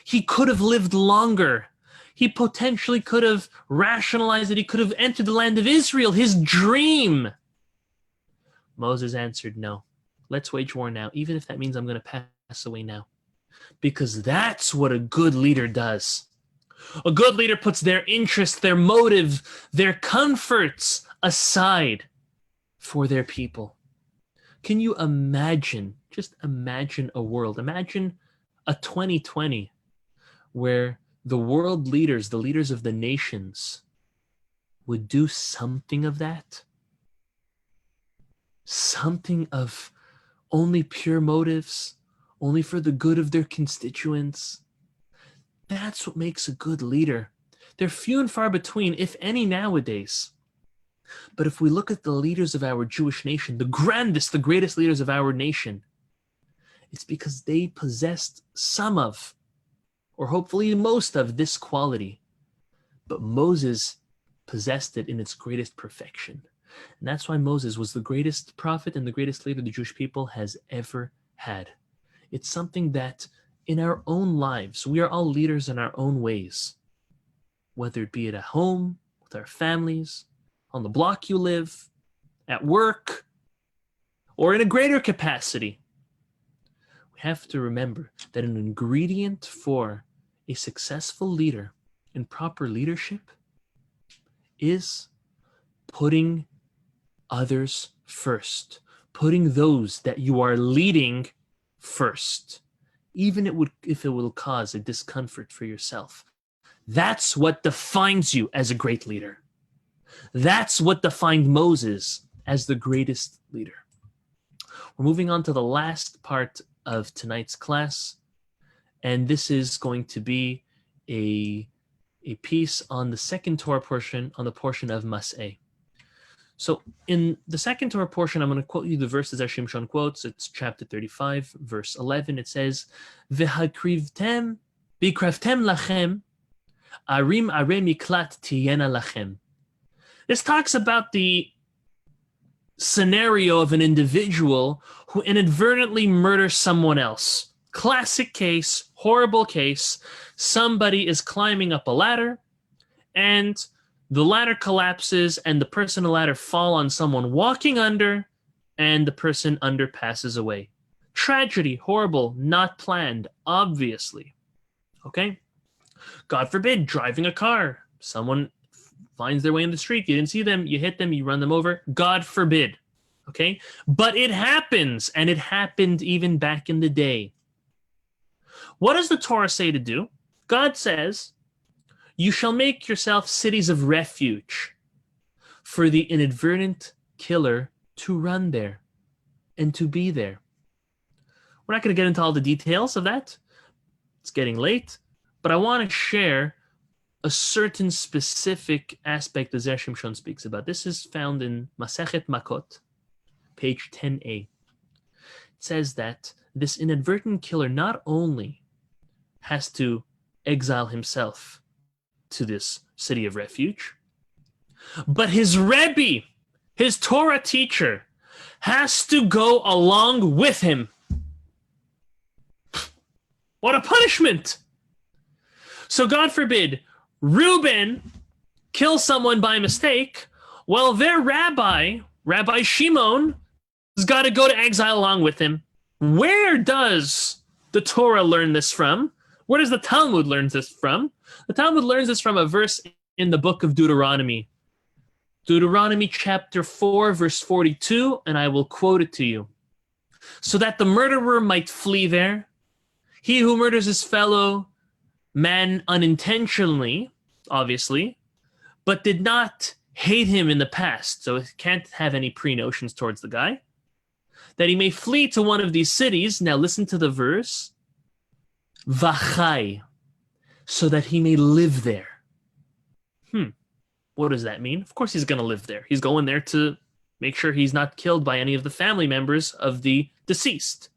He could have lived longer. He potentially could have rationalized it. He could have entered the land of Israel, his dream. Moses answered, no, let's wage war now, even if that means I'm going to pass away now. Because that's what a good leader does. A good leader puts their interests, their motives, their comforts aside for their people. Can you imagine, just imagine a world, imagine a 2020 where the world leaders, the leaders of the nations, would do something of that? Something of only pure motives, only for the good of their constituents. That's what makes a good leader. They're few and far between, if any, nowadays. But if we look at the leaders of our Jewish nation, the grandest, the greatest leaders of our nation, it's because they possessed some of, or hopefully most of, this quality. But Moses possessed it in its greatest perfection. And that's why Moses was the greatest prophet and the greatest leader the Jewish people has ever had. It's something that in our own lives, we are all leaders in our own ways, whether it be at home, with our families, on the block you live, at work, or in a greater capacity. We have to remember that an ingredient for a successful leader in proper leadership is putting others first, putting those that you are leading first, even if it will cause a discomfort for yourself. That's what defines you as a great leader. That's what defined Moses as the greatest leader. We're moving on to the last part of tonight's class, and this is going to be a piece on the second Torah portion, on the portion of Massei. So in the second Torah portion, I'm going to quote you the verses that Shimshon quotes. It's chapter 35, verse 11. It says, V'hakrivtem lachem, arim are miklat tiyena lachem. This talks about the scenario of an individual who inadvertently murders someone else. Classic case, horrible case. Somebody is climbing up a ladder, and the ladder collapses, and the person on the ladder fall on someone walking under, and the person under passes away. Tragedy, horrible, not planned, obviously. Okay? God forbid, driving a car. Someone finds their way in the street. You didn't see them. You hit them. You run them over. God forbid. Okay? But it happens, and it happened even back in the day. What does the Torah say to do? God says, you shall make yourself cities of refuge for the inadvertent killer to run there and to be there. We're not going to get into all the details of that. It's getting late, but I want to share a certain specific aspect that Zera Shimshon speaks about. This is found in Masechet Matot, page 10a. It says that this inadvertent killer not only has to exile himself to this city of refuge, but his Rabbi, his Torah teacher, has to go along with him. What a punishment! So God forbid, Reuben kills someone by mistake, well, their Rabbi Shimon, has got to go to exile along with him. Where does the Torah learn this from? Where does the Talmud learn this from? The Talmud learns this from a verse in the book of Deuteronomy. Deuteronomy chapter 4, verse 42, and I will quote it to you. So that the murderer might flee there, he who murders his fellow man unintentionally, obviously, but did not hate him in the past, so it can't have any pre-notions towards the guy, that he may flee to one of these cities. Now listen to the verse. Vachai, so that he may live there. What does that mean? Of course he's going to live there. He's going there to make sure he's not killed by any of the family members of the deceased.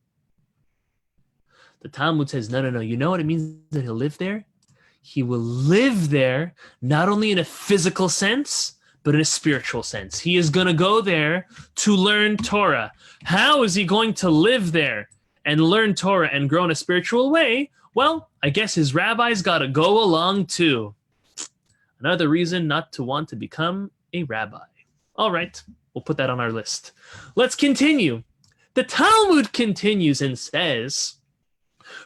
The Talmud says, no. You know what it means that he'll live there? He will live there, not only in a physical sense, but in a spiritual sense. He is going to go there to learn Torah. How is he going to live there and learn Torah and grow in a spiritual way? Well, I guess his rabbi's got to go along too. Another reason not to want to become a rabbi. All right, we'll put that on our list. Let's continue. The Talmud continues and says,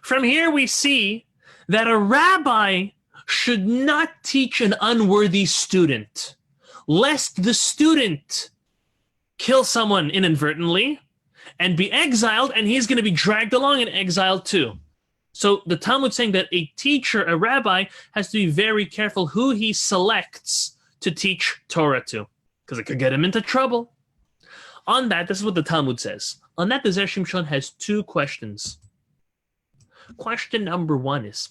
from here we see that a rabbi should not teach an unworthy student, lest the student kill someone inadvertently and be exiled, and he's going to be dragged along in exile too. So the Talmud saying that a teacher, a rabbi, has to be very careful who he selects to teach Torah to, because it could get him into trouble. On that, this is what the Talmud says. On that, the Zera Shimshon has two questions. Question number one is,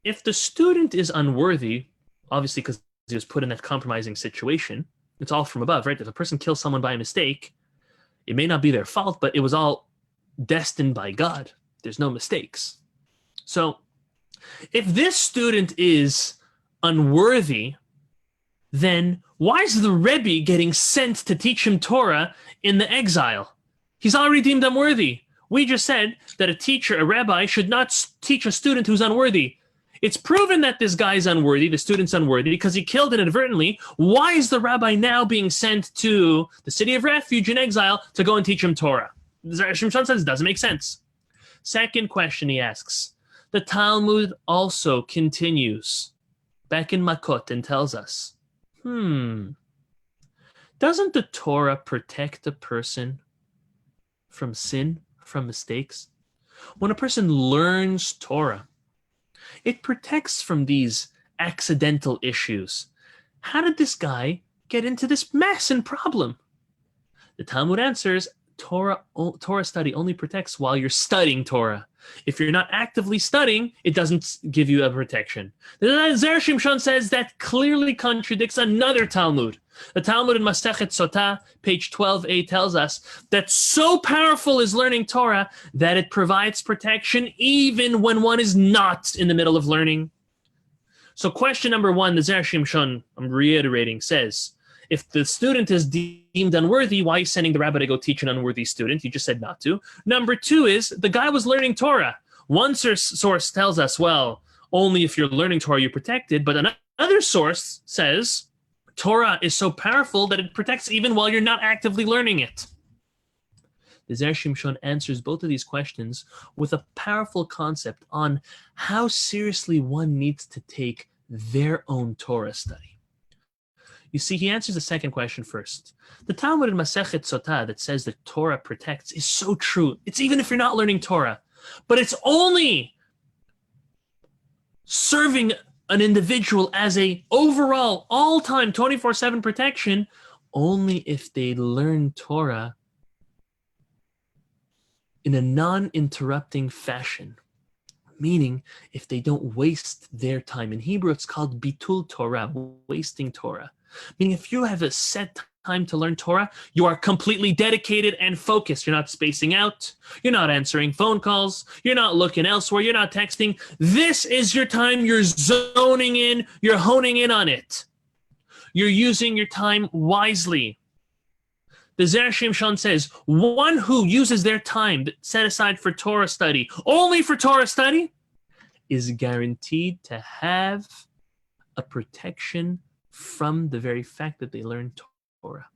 if the student is unworthy, obviously because he was put in that compromising situation, It's all from above, right? If a person kills someone by mistake, it may not be their fault, but it was all destined by God. There's no mistakes. So if this student is unworthy, then why is the Rebbe getting sent to teach him Torah in the exile? He's already deemed unworthy. We just said that a teacher, a rabbi, should not teach a student who's unworthy. It's proven that this guy's unworthy, the student's unworthy, because he killed inadvertently. Why is the rabbi now being sent to the city of refuge in exile to go and teach him Torah? Shimshon says it doesn't make sense. Second question he asks. The Talmud also continues back in Matot and tells us, doesn't the Torah protect a person from sin, from mistakes? When a person learns Torah, it protects from these accidental issues. How did this guy get into this mess and problem? The Talmud answers, Torah study only protects while you're studying Torah. If you're not actively studying, it doesn't give you a protection. The Zera Shimshon says that clearly contradicts another Talmud. The Talmud in Massei Sotah, page 12a, tells us that so powerful is learning Torah that it provides protection even when one is not in the middle of learning. So question number one, the Zera Shimshon, I'm reiterating, says, if the student is deemed unworthy, why are you sending the rabbi to go teach an unworthy student? You just said not to. Number two is, the guy was learning Torah. One source tells us, well, only if you're learning Torah, you're protected. But another source says, Torah is so powerful that it protects even while you're not actively learning it. The Zera Shimshon answers both of these questions with a powerful concept on how seriously one needs to take their own Torah study. You see, he answers the second question first. The Talmud in Massei Sotah that says that Torah protects is so true. It's even if you're not learning Torah. But it's only serving an individual as a overall, all-time, 24/7 protection only if they learn Torah in a non-interrupting fashion. Meaning, if they don't waste their time. In Hebrew, it's called bitul Torah, wasting Torah. Meaning, if you have a set time to learn Torah, you are completely dedicated and focused. You're not spacing out. You're not answering phone calls. You're not looking elsewhere. You're not texting. This is your time. You're zoning in. You're honing in on it. You're using your time wisely. The Zera Shimshon says, one who uses their time set aside for Torah study, only for Torah study, is guaranteed to have a protection from the very fact that they learn Torah.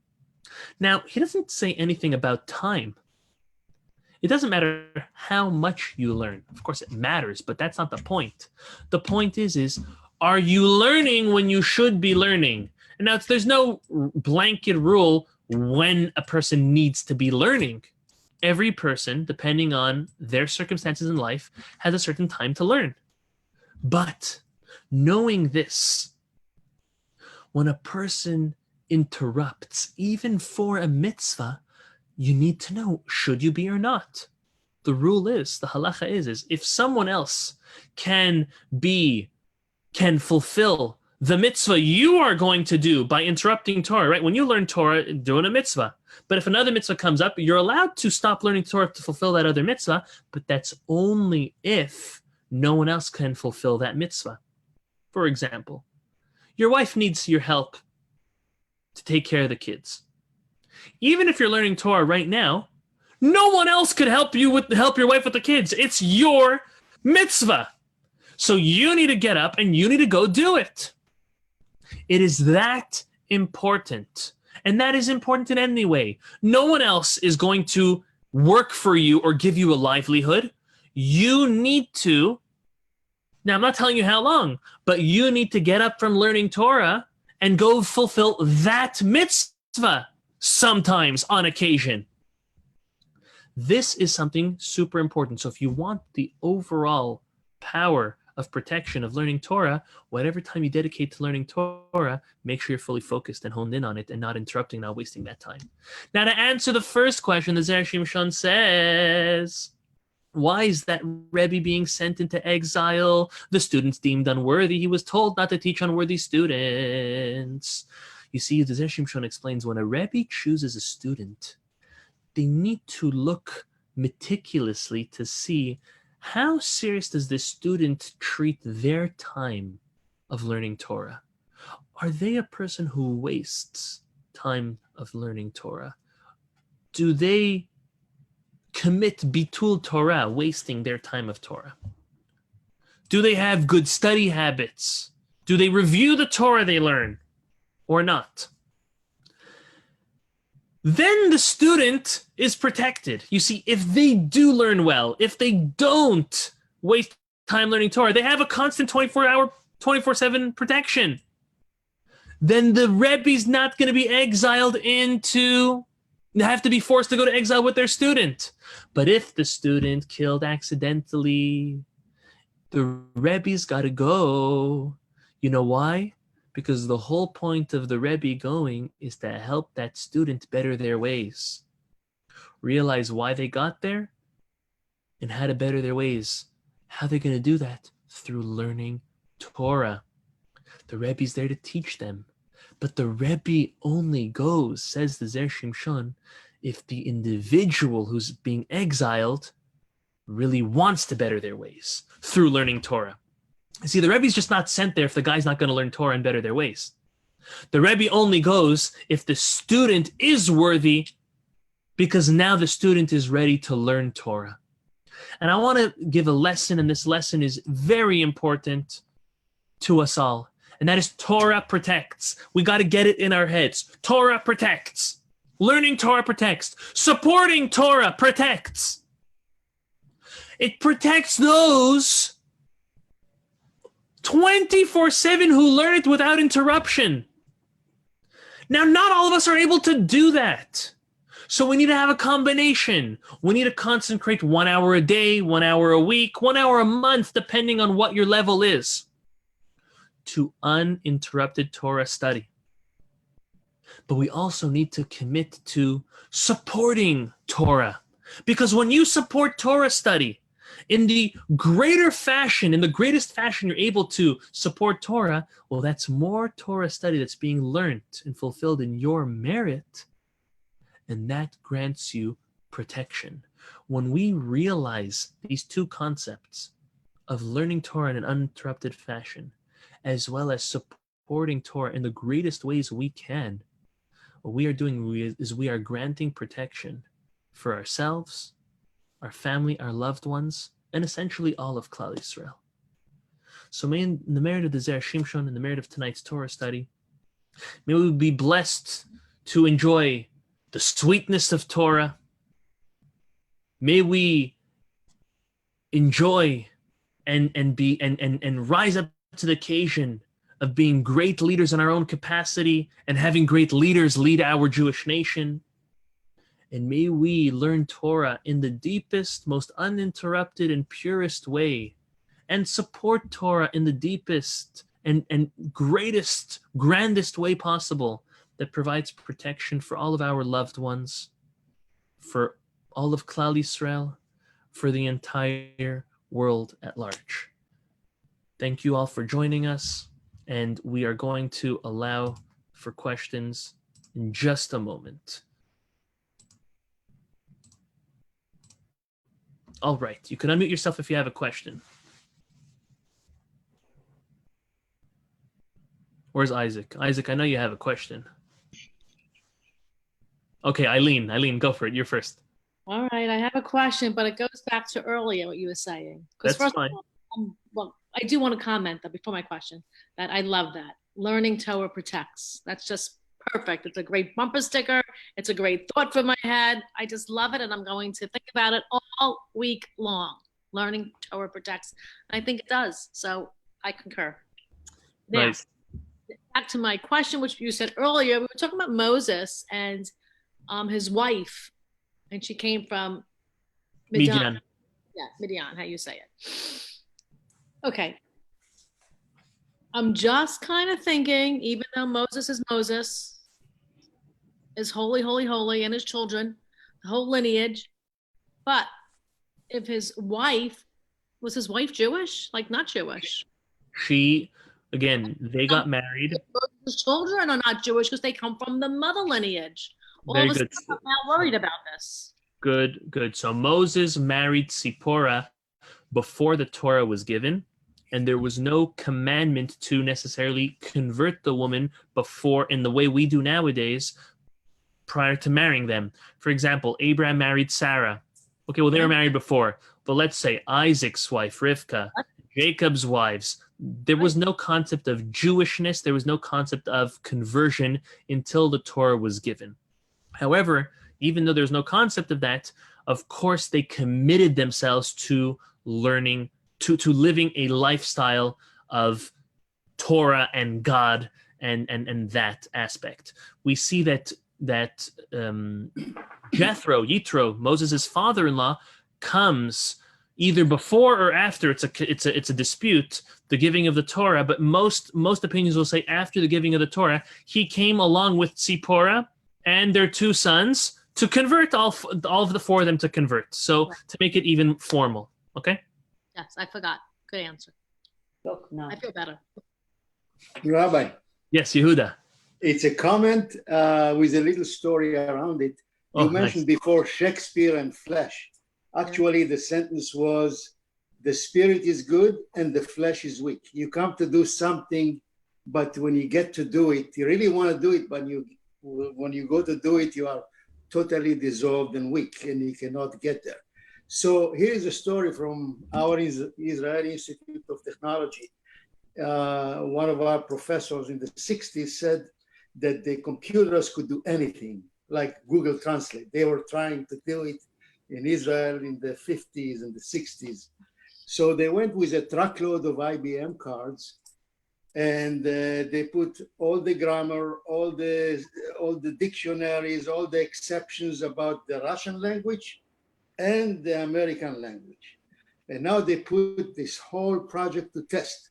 Now, he doesn't say anything about time. It doesn't matter how much you learn. Of course, it matters, but that's not the point. The point is are you learning when you should be learning? And now, there's no blanket rule when a person needs to be learning. Every person, depending on their circumstances in life, has a certain time to learn. But knowing this, when a person interrupts, even for a mitzvah, you need to know, should you be or not? The rule is, the halacha is if someone else can fulfill the mitzvah you are going to do by interrupting Torah, right? When you learn Torah, doing a mitzvah. But if another mitzvah comes up, you're allowed to stop learning Torah to fulfill that other mitzvah, but that's only if no one else can fulfill that mitzvah. For example, your wife needs your help to take care of the kids. Even if you're learning Torah right now, no one else could help your wife with the kids. It's your mitzvah. So you need to get up and you need to go do it. It is that important. And that is important in any way. No one else is going to work for you or give you a livelihood. You need to. Now, I'm not telling you how long, but you need to get up from learning Torah and go fulfill that mitzvah sometimes on occasion. This is something super important. So if you want the overall power of protection of learning Torah, whatever time you dedicate to learning Torah, make sure you're fully focused and honed in on it and not interrupting, not wasting that time. Now, to answer the first question, the Zera Shimshon says, why is that Rebbe being sent into exile? The students deemed unworthy. He was told not to teach unworthy students. You see, the Zera Shimshon explains when a Rebbe chooses a student, they need to look meticulously to see how serious does this student treat their time of learning Torah. Are they a person who wastes time of learning Torah? Do they commit bitul Torah, wasting their time of Torah? Do they have good study habits? Do they review the Torah they learn or not? Then the student is protected. You see, if they do learn well, if they don't waste time learning Torah, they have a constant 24-hour, 24/7 protection. Then the Rebbe's not going to be exiled into, they have to be forced to go to exile with their student. But if the student killed accidentally, the Rebbe's got to go. You know why? Because the whole point of the Rebbe going is to help that student better their ways. Realize why they got there and how to better their ways. How they're going to do that? Through learning Torah. The Rebbe's there to teach them. But the Rebbe only goes, says the Zera Shimshon, if the individual who's being exiled really wants to better their ways through learning Torah. See, the Rebbe's just not sent there if the guy's not going to learn Torah and better their ways. The Rebbe only goes if the student is worthy, because now the student is ready to learn Torah. And I want to give a lesson, and this lesson is very important to us all, and that is Torah protects. We got to get it in our heads. Torah protects. Learning Torah protects. Supporting Torah protects. It protects those 24/7 who learn it without interruption. Now, not all of us are able to do that. So we need to have a combination. We need to consecrate 1 hour a day, 1 hour a week, 1 hour a month, depending on what your level is, to uninterrupted Torah study. But we also need to commit to supporting Torah. Because when you support Torah study in the greater fashion, in the greatest fashion you're able to support Torah, well, that's more Torah study that's being learned and fulfilled in your merit, and that grants you protection. When we realize these two concepts of learning Torah in an uninterrupted fashion, as well as supporting Torah in the greatest ways we can, what we are doing is we are granting protection for ourselves, our family, our loved ones, and essentially all of Klal Yisrael. So may in the merit of the Zera Shimshon and the merit of tonight's Torah study, may we be blessed to enjoy the sweetness of Torah. May we enjoy and rise up to the occasion of being great leaders in our own capacity and having great leaders lead our Jewish nation. And may we learn Torah in the deepest, most uninterrupted and purest way, and support Torah in the deepest and greatest, grandest way possible that provides protection for all of our loved ones, for all of Klal Yisrael, for the entire world at large. Thank you all for joining us, and we are going to allow for questions in just a moment. All right, you can unmute yourself if you have a question. Where's Isaac? Isaac, I know you have a question. Okay, Eileen, go for it. You're first. All right, I have a question, but it goes back to earlier what you were saying. That's fine. Well, I do want to comment though before my question that I love that. Learning Torah protects. That's just perfect. It's a great bumper sticker. It's a great thought for my head. I just love it, and I'm going to think about it all week long. Learning Torah protects. I think it does. So I concur. Now, Nice. Back to my question, which you said earlier. We were talking about Moses and his wife, and she came from Midian. Yeah, Midian, how you say it. Okay. I'm just kind of thinking, even though Moses is holy, holy, holy, and his children, the whole lineage, but if was his wife Jewish? Like, not Jewish. They got married. His children are not Jewish because they come from the mother lineage. All Very of a good. sudden, I'm now worried about this. Good. So Moses married Zipporah before the Torah was given, and there was no commandment to necessarily convert the woman before in the way we do nowadays prior to marrying them. For example, Abraham married Sarah. Okay, well, they were married before, but let's say Isaac's wife, Rivka, Jacob's wives. There was no concept of Jewishness. There was no concept of conversion until the Torah was given. However, even though there's no concept of that, of course, they committed themselves to learning, to living a lifestyle of Torah and God and that aspect. We see that Yitro, Moses' father-in-law, comes either before or after. It's a dispute, the giving of the Torah, but most opinions will say after the giving of the Torah, he came along with Zipporah and their two sons to convert, all of the four of them to convert. So to make it even formal, okay? Yes, I forgot. Good answer. Look, no. I feel better. Rabbi, Yes, Yehuda. it's a comment with a little story around it. You mentioned before Shakespeare and flesh. Actually, the sentence was, the spirit is good and the flesh is weak. You come to do something, but when you get to do it, you really want to do it, but when you go to do it, you are totally dissolved and weak, and you cannot get there. So here's a story from our Israeli Institute of Technology. One of our professors in the 60s said that the computers could do anything, like Google Translate. They were trying to do it in Israel in the 50s and the 60s. So they went with a truckload of IBM cards, and they put all the grammar, all the dictionaries, all the exceptions about the Russian language and the American language. And now they put this whole project to test.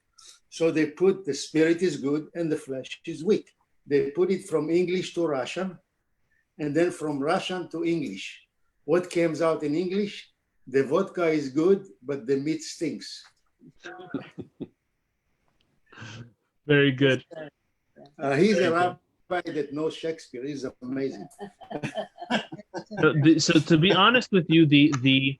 So they put the spirit is good and the flesh is weak. They put it from English to Russian, and then from Russian to English. What comes out in English? The vodka is good, but the meat stinks. Very good. He's a rabbi that knows Shakespeare. He's amazing. So to be honest with you, the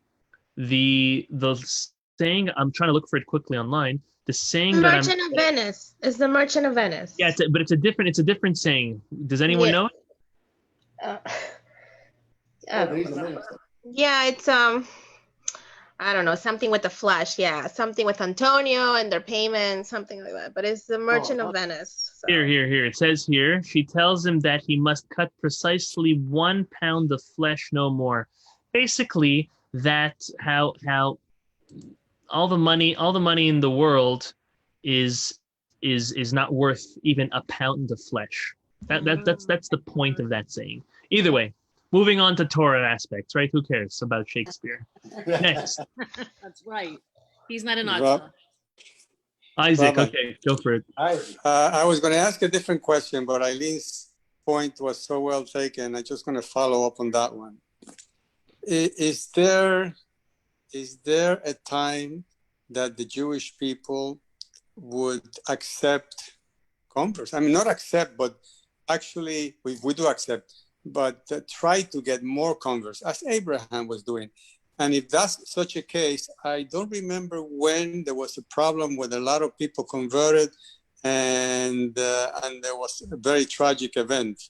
saying, I'm trying to look for it quickly online. The saying that Merchant of Venice. It's the Merchant of Venice. Yeah, but it's a different saying. Does anyone know it? Yeah, it's I don't know, something with the flesh. Yeah, something with Antonio and their payments, something like that. But it's the Merchant of Venice. So. Here. It says here, she tells him that he must cut precisely 1 pound of flesh, no more. Basically, that how all the money in the world is not worth even a pound of flesh. That's the point of that saying. Either way, moving on to Torah aspects, right? Who cares about Shakespeare? Next. That's right. He's not an author. Isaac, Rabbi. okay, go for it. I was going to ask a different question, but Eileen's point was so well taken. I'm just going to follow up on that one. Is there a time that the Jewish people would accept converts? I mean, not accept, but actually, we do accept, but try to get more converts, as Abraham was doing. And if that's such a case, I don't remember when there was a problem with a lot of people converted, and there was a very tragic event.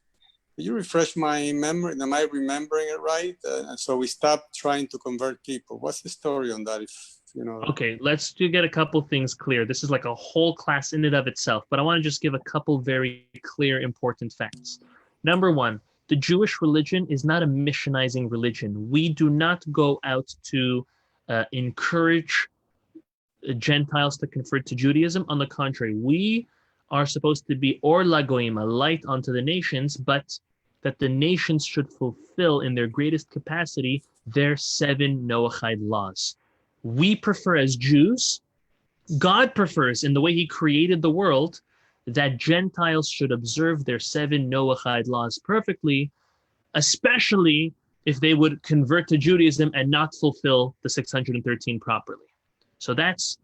Can you refresh my memory? Am I remembering it right? And so we stopped trying to convert people. What's the story on that? If you know. Okay, let's get a couple things clear. This is like a whole class in and of itself, but I want to just give a couple very clear, important facts. Number one, the Jewish religion is not a missionizing religion. We do not go out to encourage Gentiles to convert to Judaism. On the contrary, we are supposed to be or lagoim, a light unto the nations, but that the nations should fulfill in their greatest capacity their 7 Noahide laws. We prefer as Jews, God prefers in the way he created the world, that Gentiles should observe their 7 Noahide laws perfectly, especially if they would convert to Judaism and not fulfill the 613 properly. So that's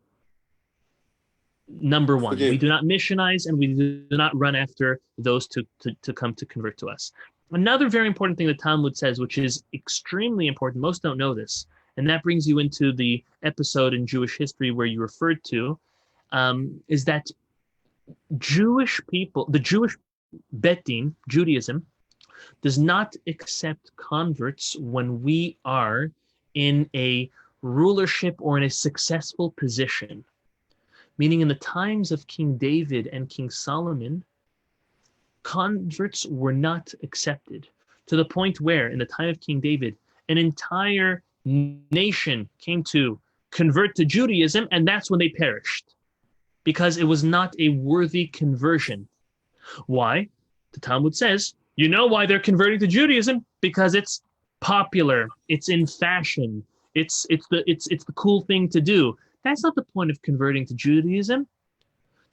Number one, we do not missionize and we do not run after those to come to convert to us. Another very important thing the Talmud says, which is extremely important, most don't know this, and that brings you into the episode in Jewish history where you referred to, is that Jewish people, the Jewish Bet Din, Judaism, does not accept converts when we are in a rulership or in a successful position. Meaning in the times of King David and King Solomon, converts were not accepted, to the point where in the time of King David, an entire nation came to convert to Judaism, and that's when they perished, because it was not a worthy conversion. Why? The Talmud says, you know why they're converting to Judaism? Because it's popular, it's in fashion, it's the cool thing to do. That's not the point of converting to Judaism.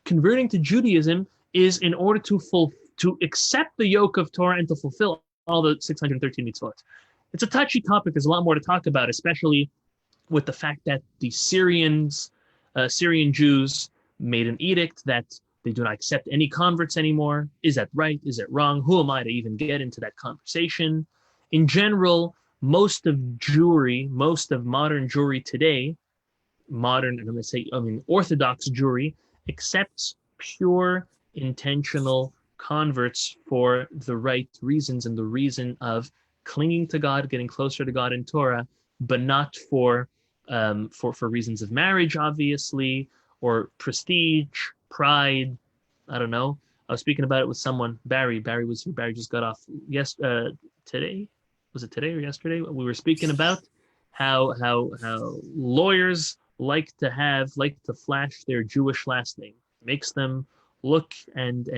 Converting to Judaism is in order to accept the yoke of Torah and to fulfill all the 613 mitzvot. It's a touchy topic. There's a lot more to talk about, especially with the fact that the Syrian Jews made an edict that they do not accept any converts anymore. Is that right? Is it wrong? Who am I to even get into that conversation? In general, most of modern Jewry today, Orthodox Jewry, accepts pure, intentional converts for the right reasons and the reason of clinging to God, getting closer to God in Torah, but not for reasons of marriage, obviously, or prestige, pride. I don't know. I was speaking about it with someone. Barry just got off today. Was it today or yesterday? We were speaking about how lawyers like to flash their Jewish last name. Makes them look and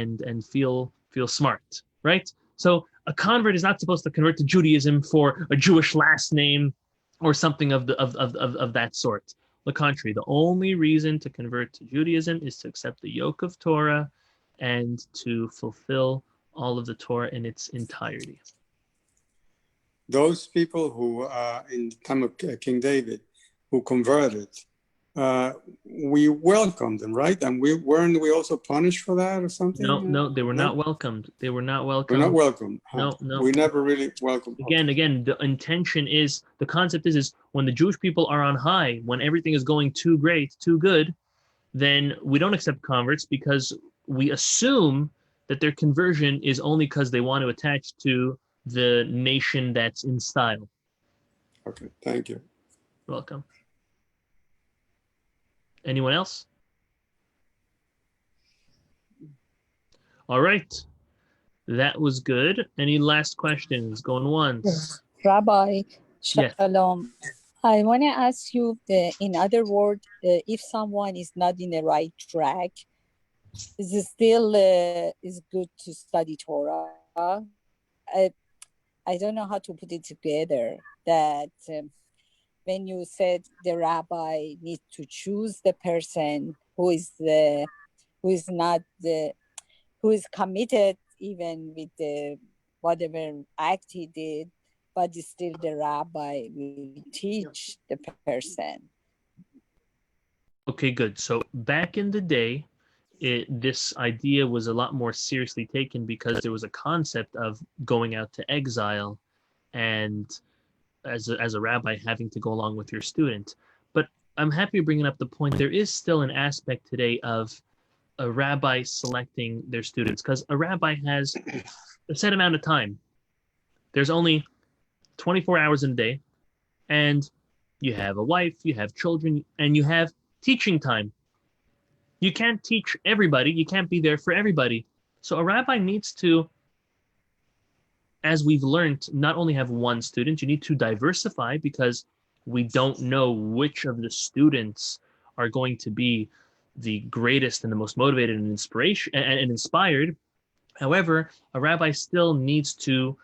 feel smart, right? So a convert is not supposed to convert to Judaism for a Jewish last name or something of that sort. The contrary, the only reason to convert to Judaism is to accept the yoke of Torah and to fulfill all of the Torah in its entirety. Those people who, in the time of King David, who converted, we welcomed them, right? And weren't we also punished for that or something? No, they were not welcomed. They were not welcomed. We're not welcomed. Huh? No. We never really welcomed. Again, the intention is, the concept is when the Jewish people are on high, when everything is going too great, too good, then we don't accept converts because we assume that their conversion is only because they want to attach to the nation that's in style. Okay, thank you. You're welcome. Anyone else? All right. That was good. Any last questions? Going once. Rabbi, Yes. Shalom. I want to ask you, in other words, if someone is not in the right track, is it still is good to study Torah? I don't know how to put it together, that when you said the rabbi needs to choose the person who is committed even with the whatever act he did, but still the rabbi will teach the person. Okay, good. So back in the day, this idea was a lot more seriously taken because there was a concept of going out to exile and as a rabbi having to go along with your student. But I'm happy you're bringing up the point. There is still an aspect today of a rabbi selecting their students because a rabbi has a set amount of time. There's only 24 hours in a day, and you have a wife, you have children, and you have teaching time. You can't teach everybody. You can't be there for everybody. So a rabbi needs to, as we've learned, not only have one student, you need to diversify because we don't know which of the students are going to be the greatest and the most motivated and inspired. However, a rabbi still needs to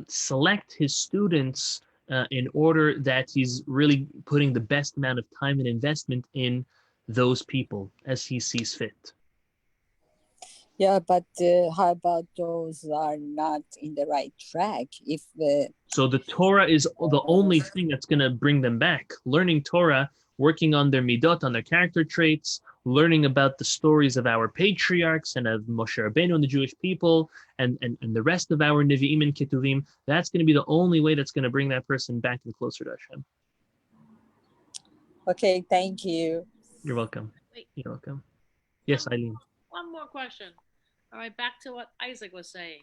select his students in order that he's really putting the best amount of time and investment in those people as he sees fit. Yeah, but how about those who are not in the right track? So the Torah is the only thing that's going to bring them back. Learning Torah, working on their midot, on their character traits, learning about the stories of our patriarchs and of Moshe Rabbeinu and the Jewish people and the rest of our Nevi'im and Ketuvim, that's going to be the only way that's going to bring that person back and closer to Hashem. Okay, thank you. You're welcome. Wait. You're welcome. Yes, Eileen. One more question. All right, back to what Isaac was saying.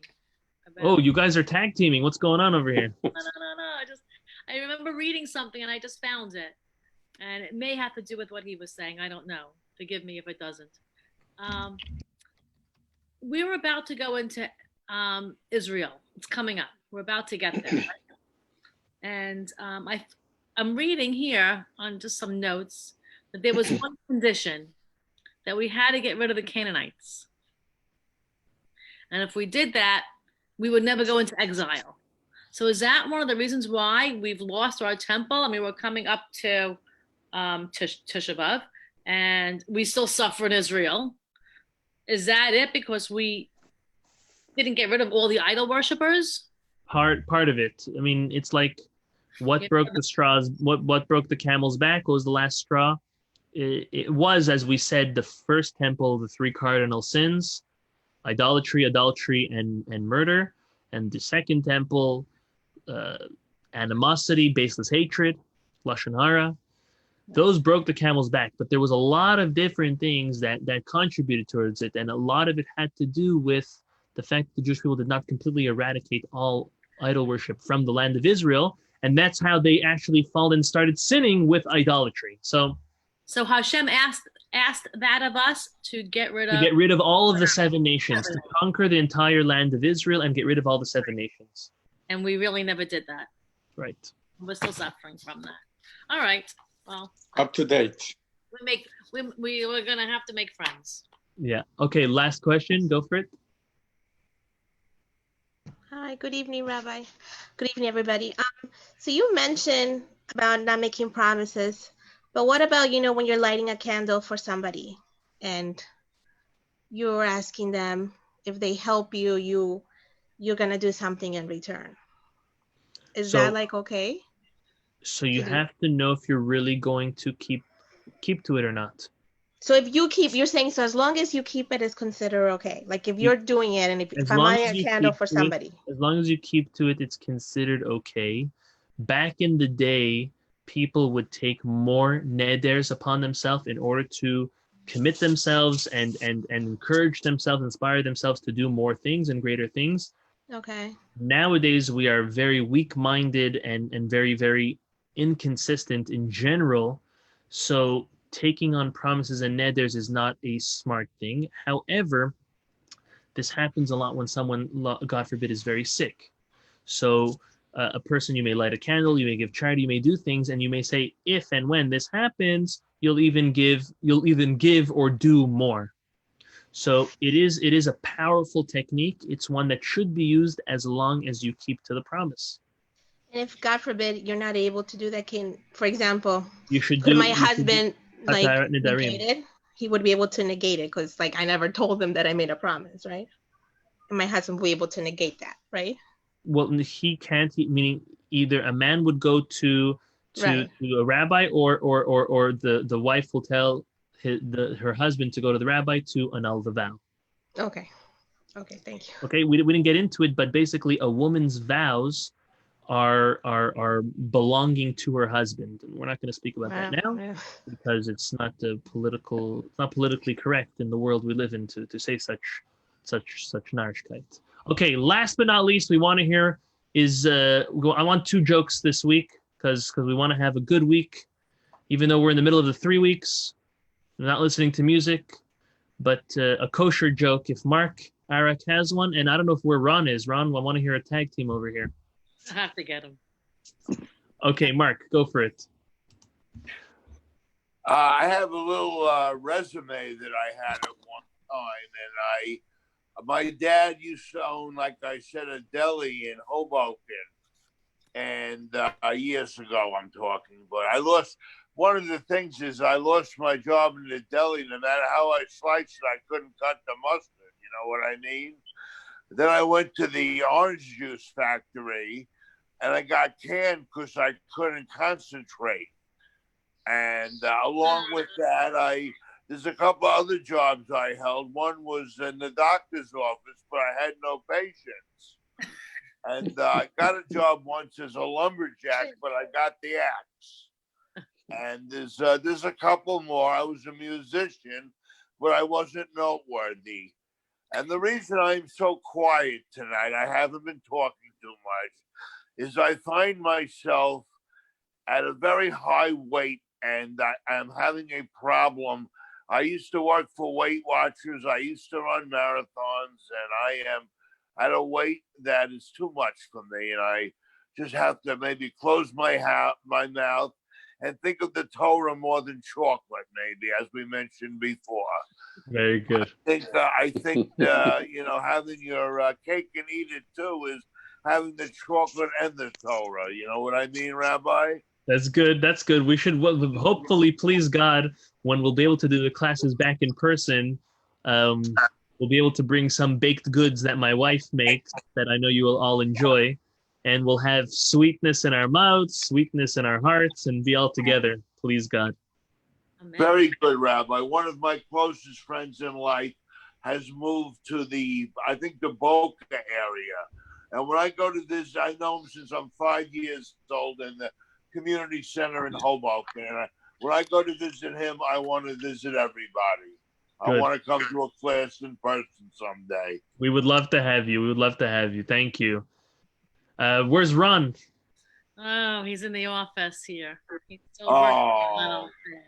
Oh, you guys are tag teaming. What's going on over here? No. I remember reading something and I just found it. And it may have to do with what he was saying. I don't know. Forgive me if it doesn't. We're about to go into Israel. It's coming up. We're about to get there. Right? And I'm reading here on just some notes that there was one condition that we had to get rid of the Canaanites. And if we did that, we would never go into exile. So is that one of the reasons why we've lost our temple? I mean, we're coming up to Tisha B'Av, and we still suffer in Israel. Is that it? Because we didn't get rid of all the idol worshippers? Part of it. I mean, it's like what broke the straws, what broke the camel's back? What was the last straw? It was, as we said, the first temple, the 3 cardinal sins: idolatry, adultery, and murder. And the second temple, animosity, baseless hatred, lashon hara. Those broke the camel's back, but there was a lot of different things that contributed towards it, and a lot of it had to do with the fact that the Jewish people did not completely eradicate all idol worship from the land of Israel, and that's how they actually fell and started sinning with idolatry. So Hashem asked that of us to get rid of all of the 7 nations, to conquer the entire land of Israel and get rid of all the 7 nations. And we really never did that. Right. We're still suffering from that. All right. Well, up to date. We're gonna have to make friends. Yeah. Okay. Last question. Go for it. Hi. Good evening, Rabbi. Good evening, everybody. So you mentioned about not making promises, but what about when you're lighting a candle for somebody, and you're asking them if they help you, you're gonna do something in return? Is that like okay? So you have to know if you're really going to keep to it or not. So if you're saying, so as long as you keep it, it's considered okay. Like if you're doing it, and if I'm lighting a candle for somebody. As long as you keep to it, it's considered okay. Back in the day, people would take more neders upon themselves in order to commit themselves and encourage themselves, inspire themselves to do more things and greater things. Okay. Nowadays, we are very weak-minded and very, very inconsistent in general. So taking on promises and neders is not a smart thing. However, this happens a lot when someone, God forbid, is very sick. So a person, you may light a candle, you may give charity, you may do things, and you may say, if and when this happens, you'll even give or do more. So it is a powerful technique. It's one that should be used as long as you keep to the promise. And if, God forbid, you're not able to do that, for example, you should my husband negated, he would be able to negate it, because I never told him that I made a promise, right? And my husband will be able to negate that, right? Well, he can't. Meaning, either a man would go to a rabbi, or the wife will tell her husband to go to the rabbi to annul the vow. Okay, thank you. Okay, we didn't get into it, but basically, a woman's vows are belonging to her husband, and we're not going to speak about that now because it's not politically correct in the world we live in to say such narishkeit. Okay, last but not least, we want to hear is I want 2 jokes this week because we want to have a good week, even though we're in the middle of the 3 weeks. We're not listening to music, but a kosher joke. If Mark Arak has one, and I don't know where Ron is. Ron, I want to hear a tag team over here. I have to get him. Okay, Mark, go for it. I have a little resume that I had at one time, and my dad used to own, like I said, a deli in Hoboken, and years ago I'm talking. But one of the things is I lost my job in the deli. No matter how I sliced it, I couldn't cut the mustard. You know what I mean? Then I went to the orange juice factory, and I got canned because I couldn't concentrate. And along with that, I there's a couple other jobs I held. One was in the doctor's office, but I had no patience. And I got a job once as a lumberjack, but I got the axe. And there's a couple more. I was a musician, but I wasn't noteworthy. And the reason I'm so quiet tonight, I haven't been talking too much, is I find myself at a very high weight, and I'm having a problem. I used to work for Weight Watchers. I used to run marathons, and I am at a weight that is too much for me. And I just have to maybe close my mouth and think of the Torah more than chocolate, maybe, as we mentioned before. Very good. I think having your cake and eat it too is having the chocolate and the Torah. You know what I mean, Rabbi? That's good. That's good. We should hopefully, please God, when we'll be able to do the classes back in person, we'll be able to bring some baked goods that my wife makes that I know you will all enjoy, and we'll have sweetness in our mouths, sweetness in our hearts, and be all together. Please God. Amen. Very good, Rabbi. One of my closest friends in life has moved to the Boca area. And when I go to this, I know him since I'm 5 years old in the community center in Hoboken. And when I go to visit him, I want to visit everybody. Good. I want to come to a class in person someday. We would love to have you. We would love to have you. Thank you. Where's Ron? Oh, he's in the office here. He's still Oh. working a little bit.